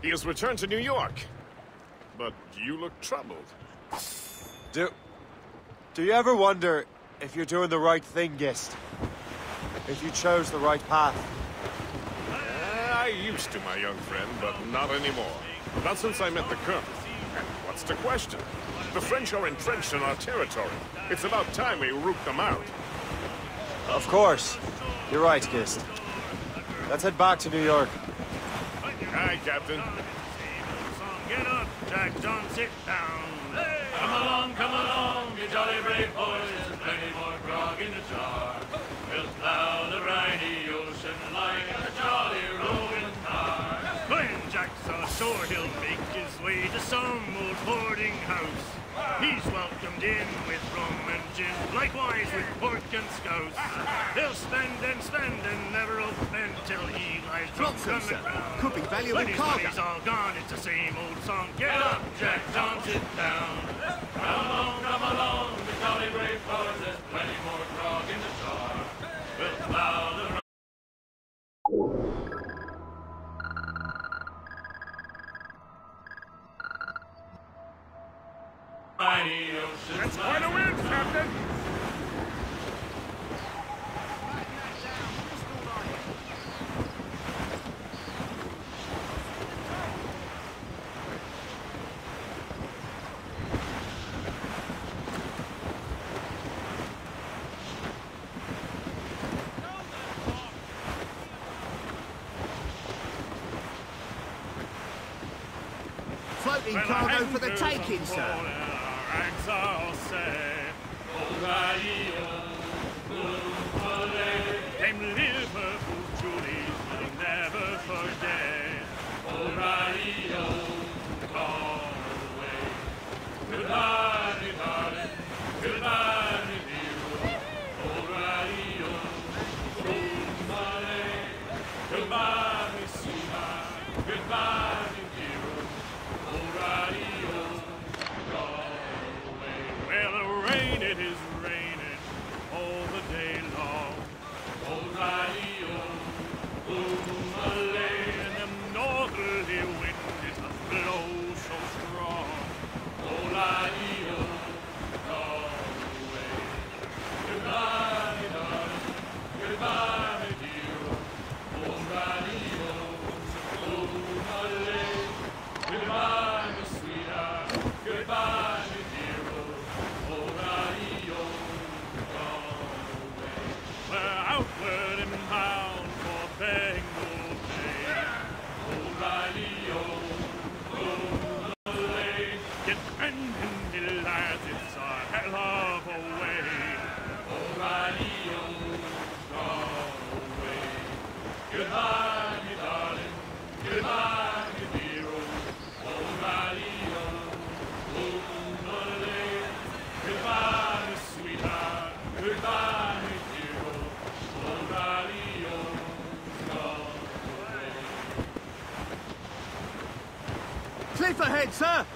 He has returned to New York. But you look troubled. Do you ever wonder if you're doing the right thing, Gist? If you chose the right path? I used to, my young friend, but not anymore. Not since I met the Colonel. And What's the question? The French are entrenched in our territory. It's about time we root them out. Of course. You're right, Gist. Let's head back to New York. Aye, Captain. Get up, Jack John, sit down. Hey! Come along, you jolly brave boys. There's plenty more grog in the jar. We'll plow the briny ocean like a jolly rolling car. When Jack saw shore, he'll make his way to some old boarding house. He's welcomed in with rum and gin, likewise with pork and scouse. He'll spend and never open till he lies drunk on the ground. Could be valuable When his cargo. money's all gone, it's the same old song. Get up, Jack John, sit down. Come along, the jolly brave boys. There's plenty more grog in the jar. We'll plow the mighty ocean. That's quite a wind, Captain! Floating cargo for the taking, sir. Them Liverpool Julies will never forget. O'Reilly, gone away. Goodbye, me darling. Goodbye, me dear. O'Reilly, goodbye, me sweetheart. Goodbye, me dear. O'Reilly, gone away. Well, the rain, it is raining all the day long. O'Reilly, and them northerly wind is a blow so strong. O'Reilly, gone away. Goodbye, me darling. Goodbye, me dear. O'Reilly, goodbye, me sweetheart. Goodbye, me dear. O'Reilly, gone away. We're outward and bound for Bengal Bay. O'Reilly, get bending the lads, it's a hell of a way. O'Reilly, gone away. Goodbye, me darling. Goodbye, me dear. O'Reilly, goodbye, me sweetheart. Goodbye, me dear. O'Reilly, gone away. Cliff ahead, sir.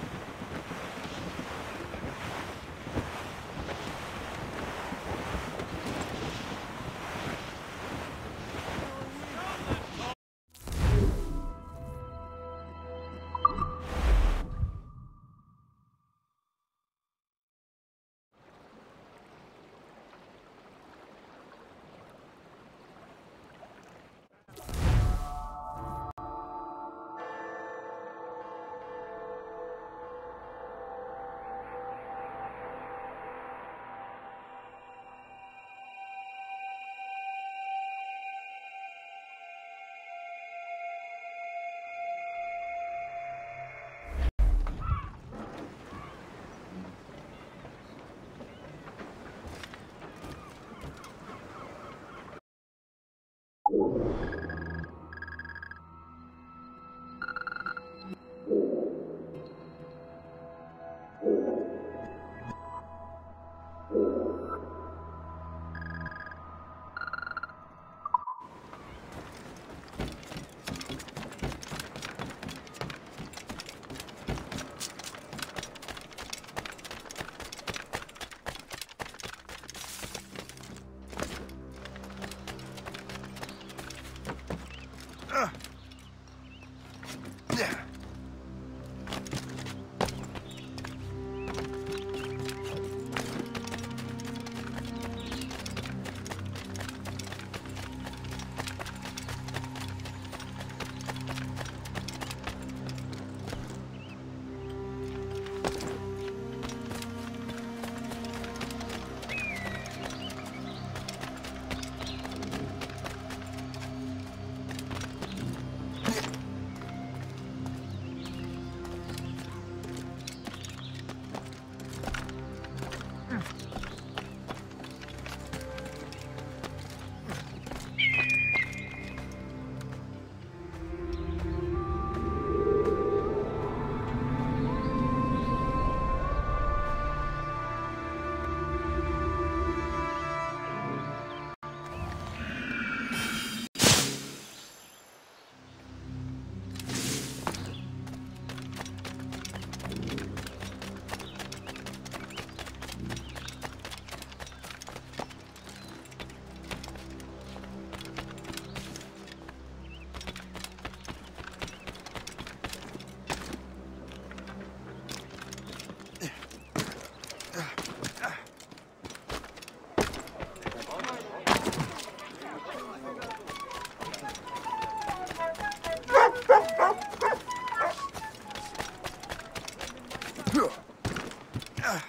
Aye,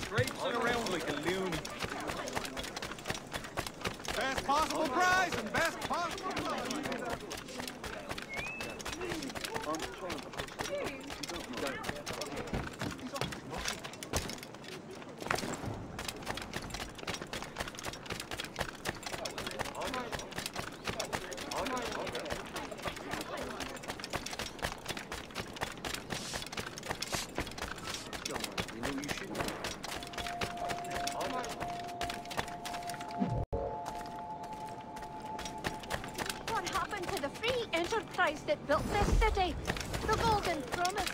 traipsing around like a loony. Best possible price and best possible What happened to the free enterprise that built this city? The Golden Promise.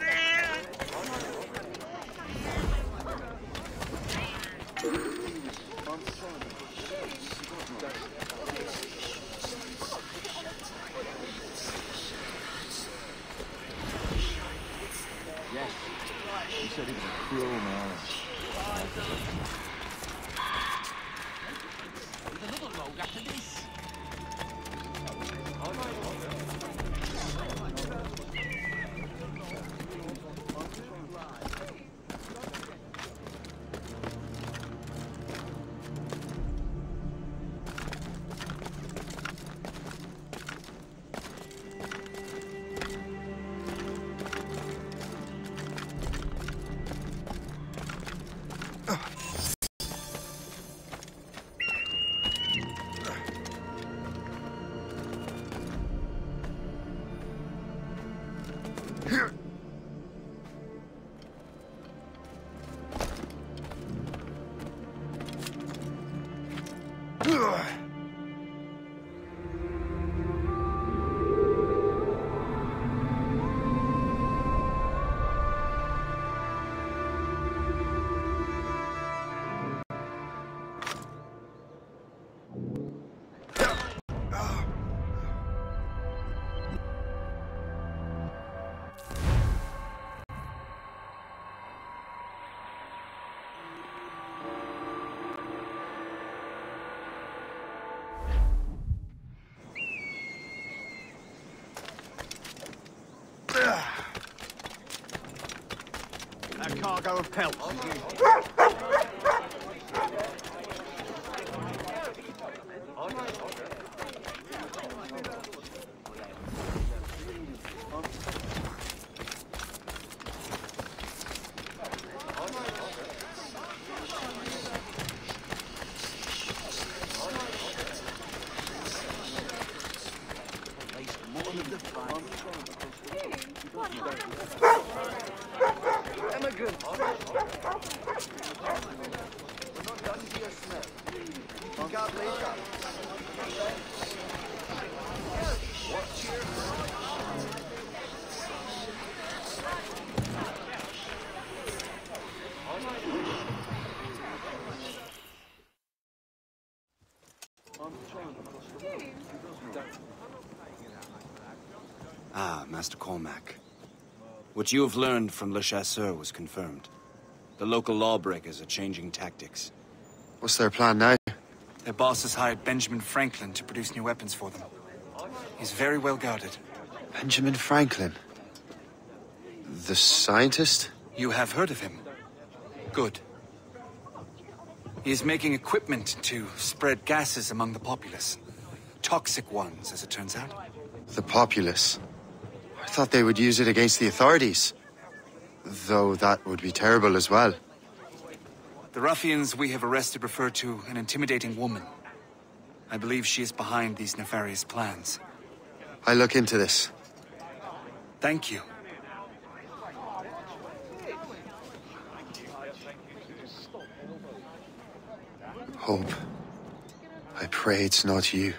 Yes. He said he was a cruel man. There's another rogue after this. A cargo of pelts. Ah, Master Cormac. What you have learned from Le Chasseur was confirmed. The local lawbreakers are changing tactics. What's their plan now? Their boss has hired Benjamin Franklin to produce new weapons for them. He's very well guarded. Benjamin Franklin? The scientist? You have heard of him? Good. He is making equipment to spread gases among the populace. Toxic ones, as it turns out. The populace? I thought they would use it against the authorities. Though that would be terrible as well. The ruffians we have arrested refer to an intimidating woman. I believe she is behind these nefarious plans. I'll look into this. Thank you. Hope. I pray it's not you.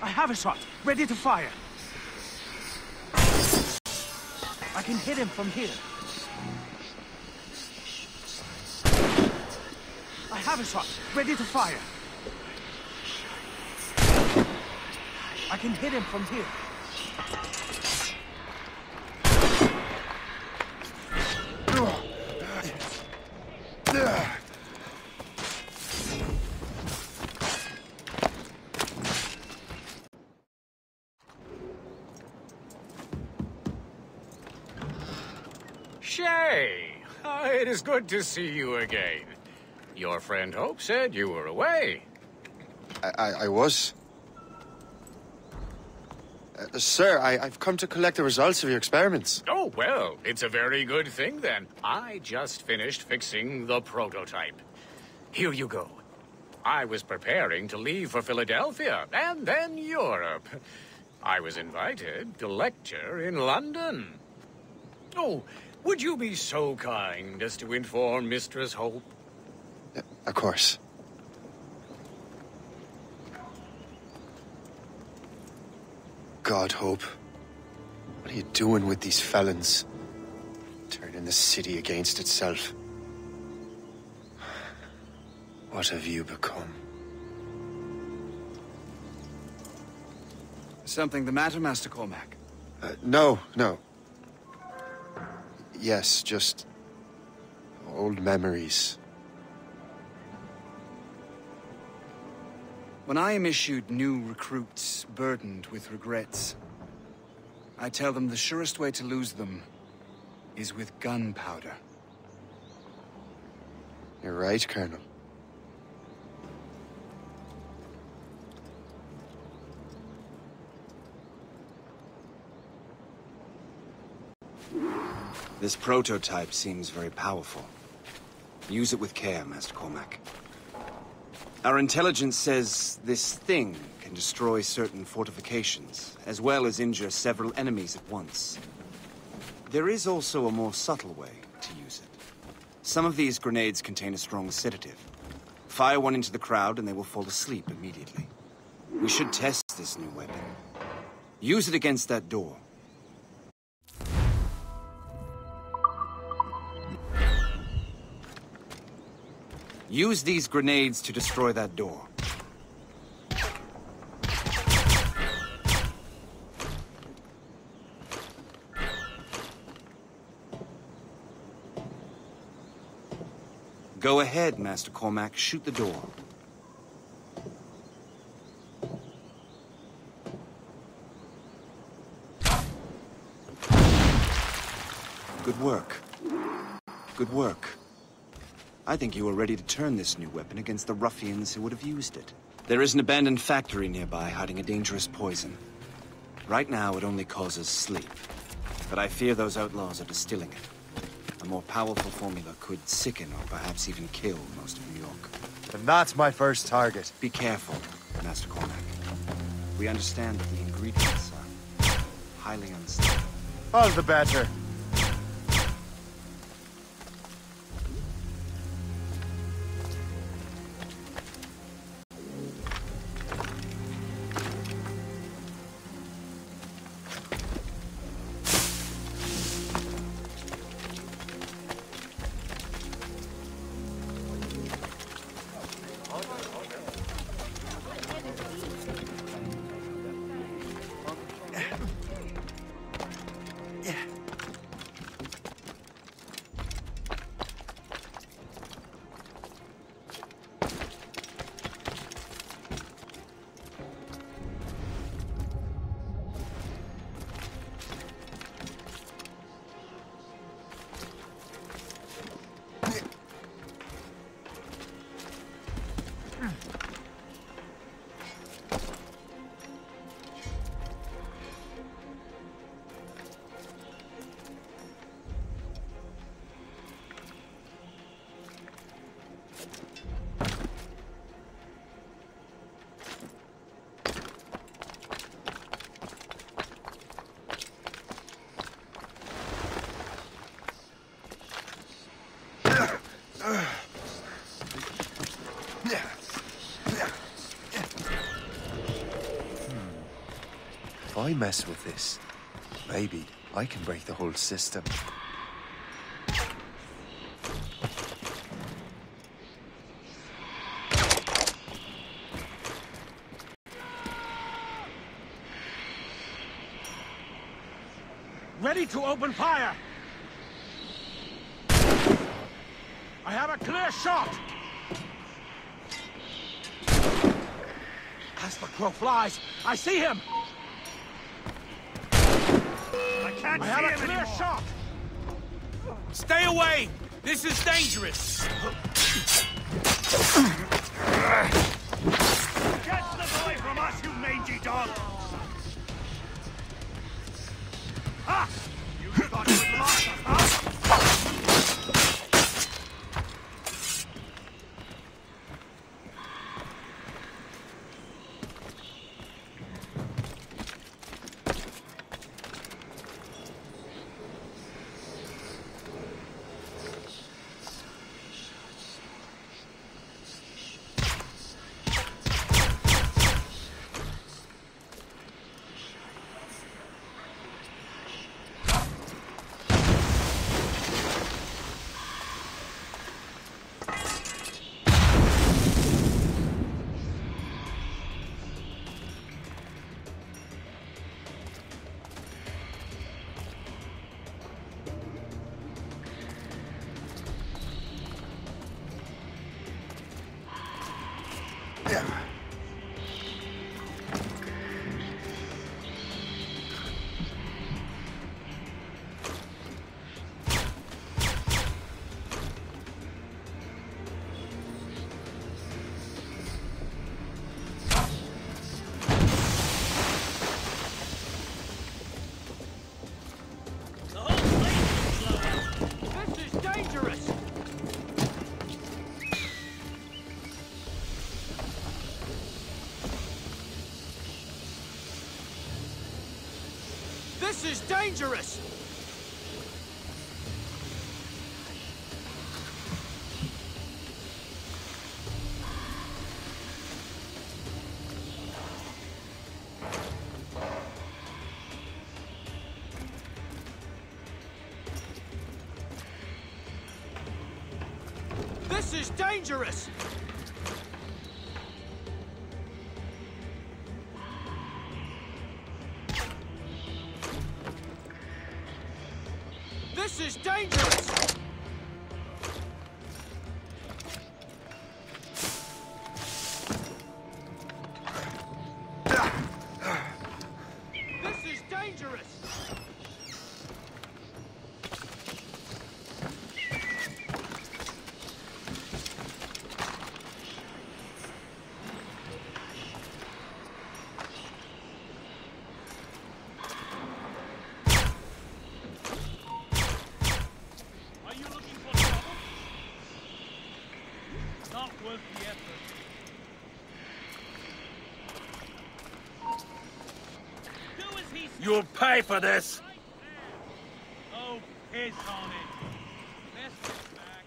I have a shot, ready to fire. I can hit him from here. I have a shot, ready to fire. I can hit him from here. Shay! It is good to see you again. Your friend Hope said you were away. I was. Sir, I've come to collect the results of your experiments. Oh, well, it's a very good thing then. I just finished fixing the prototype. Here you go. I was preparing to leave for Philadelphia, and then Europe. I was invited to lecture in London. Oh, would you be so kind as to inform Mistress Hope? Of course. God, Hope. What are you doing with these felons? Turning the city against itself. What have you become? Something the matter, Master Cormac? No. Yes, just old memories. When I am issued new recruits burdened with regrets, I tell them the surest way to lose them is with gunpowder. You're right, Colonel. This prototype seems very powerful. Use it with care, Master Cormac. Our intelligence says this thing can destroy certain fortifications, as well as injure several enemies at once. There is also a more subtle way to use it. Some of these grenades contain a strong sedative. Fire one into the crowd and they will fall asleep immediately. We should test this new weapon. Use it against that door. Use these grenades to destroy that door. Go ahead, Master Cormac. Shoot the door. Good work. Good work. I think you are ready to turn this new weapon against the ruffians who would have used it. There is an abandoned factory nearby hiding a dangerous poison. Right now, it only causes sleep. But I fear those outlaws are distilling it. A more powerful formula could sicken or perhaps even kill most of New York. And that's my first target. Be careful, Master Cormac. We understand that the ingredients are highly unstable. All the better. I mess with this, maybe I can break the whole system. Ready to open fire! I have a clear shot! As the crow flies, I see him! I can't see him have a clear anymore. shot! Stay away! This is dangerous! Get slip away from us, you mangy dog! Ha! You thought you would lost us, huh? This is dangerous! This is dangerous! This is dangerous! This is dangerous! Not worth the effort. Do as he says. You'll pay for this! Oh, piss on it. Best get back.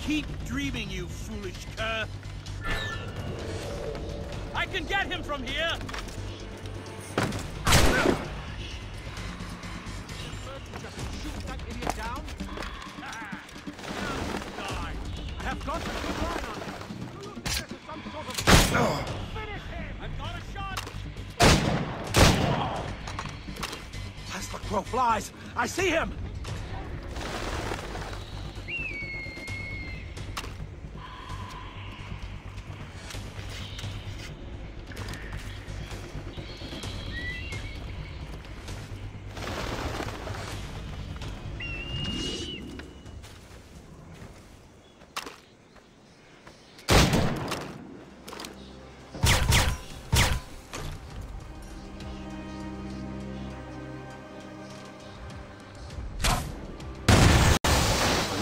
Keep dreaming, you foolish cur. I can get him from here. Just shoot that idiot down? Ah, now die. As the crow flies, I see him!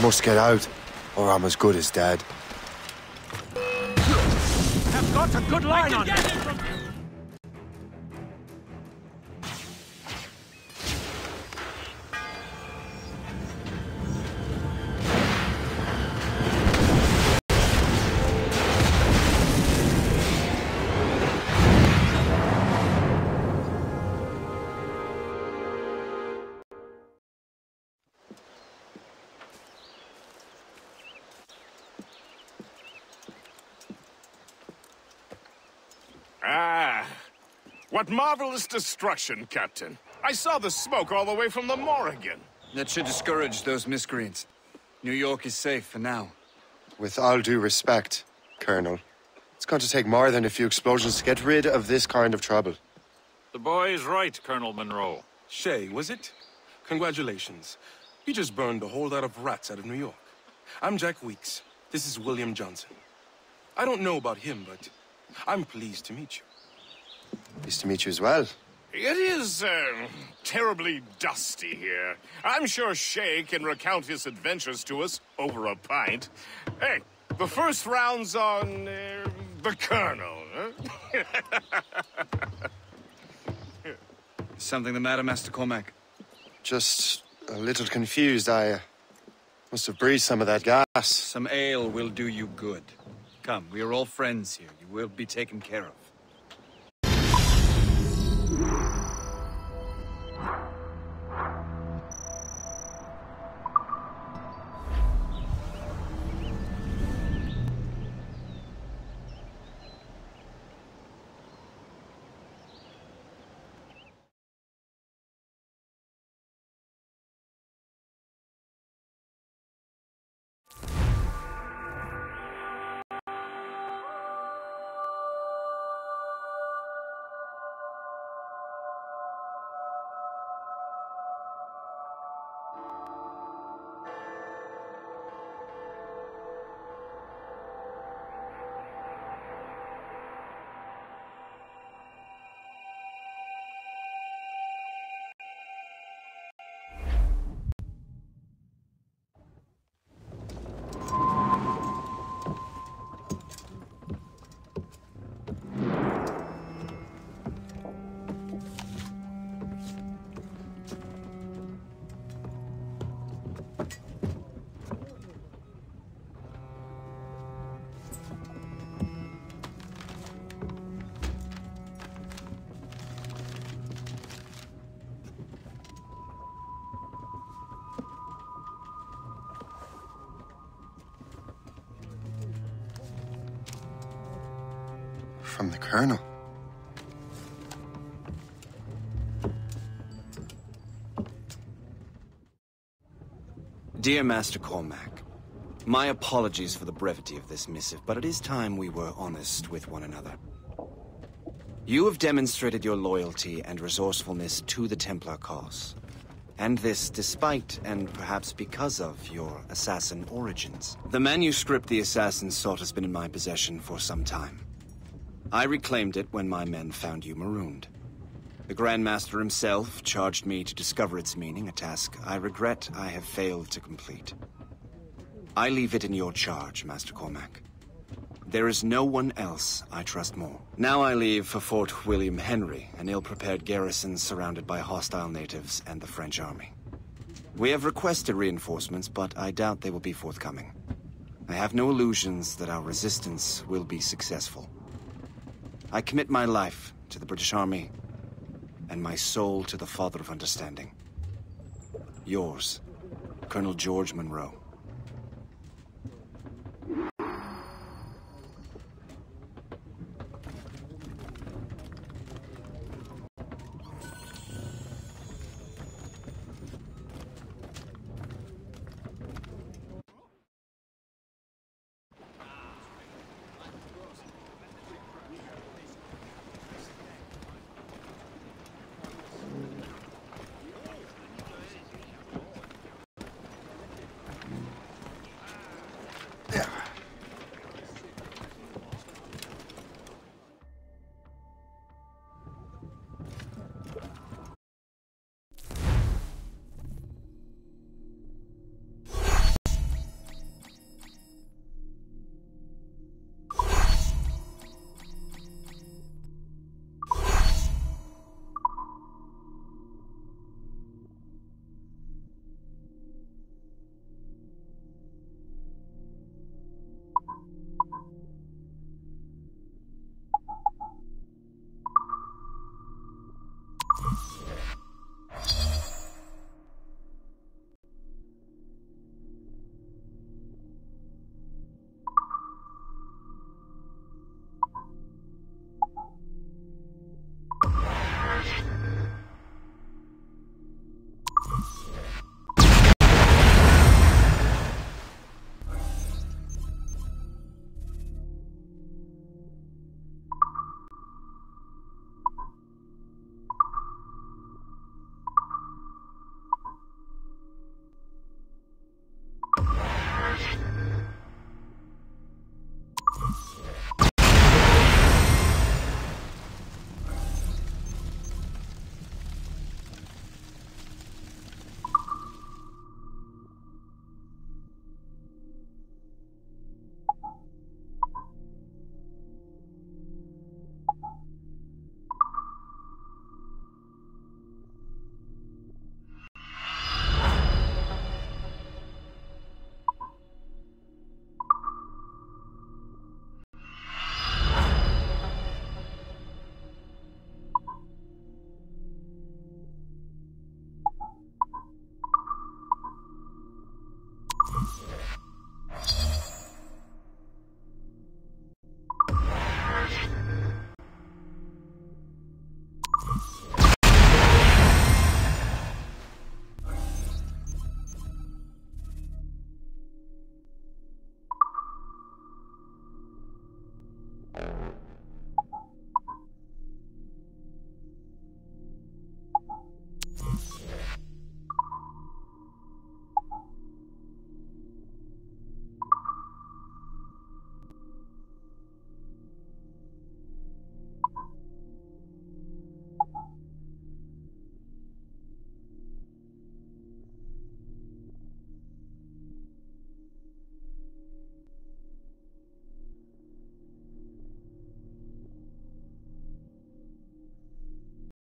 Must get out, or I'm as good as dead. Have got a good line on him! Ah, what marvelous destruction, Captain. I saw the smoke all the way from the Morrigan. That should discourage those miscreants. New York is safe for now. With all due respect, Colonel, it's going to take more than a few explosions to get rid of this kind of trouble. The boy is right, Colonel Monroe. Shay, was it? Congratulations. You just burned a whole lot of rats out of New York. I'm Jack Weeks. This is William Johnson. I don't know about him, but I'm pleased to meet you. Pleased to meet you as well. It is, terribly dusty here. I'm sure Shay can recount his adventures to us over a pint. Hey, the first round's on, the Colonel, huh? Something the matter, Master Cormac? Just a little confused. I must have breathed some of that gas. Some ale will do you good. Come, we are all friends here. You will be taken care of. From the Colonel. Dear Master Cormac, my apologies for the brevity of this missive, but it is time we were honest with one another. You have demonstrated your loyalty and resourcefulness to the Templar cause. And this despite, and perhaps because of, your assassin origins. The manuscript the assassin sought has been in my possession for some time. I reclaimed it when my men found you marooned. The Grand Master himself charged me to discover its meaning, a task I regret I have failed to complete. I leave it in your charge, Master Cormac. There is no one else I trust more. Now I leave for Fort William Henry, an ill-prepared garrison surrounded by hostile natives and the French army. We have requested reinforcements, but I doubt they will be forthcoming. I have no illusions that our resistance will be successful. I commit my life to the British Army, and my soul to the Father of Understanding. Yours, Colonel George Monroe.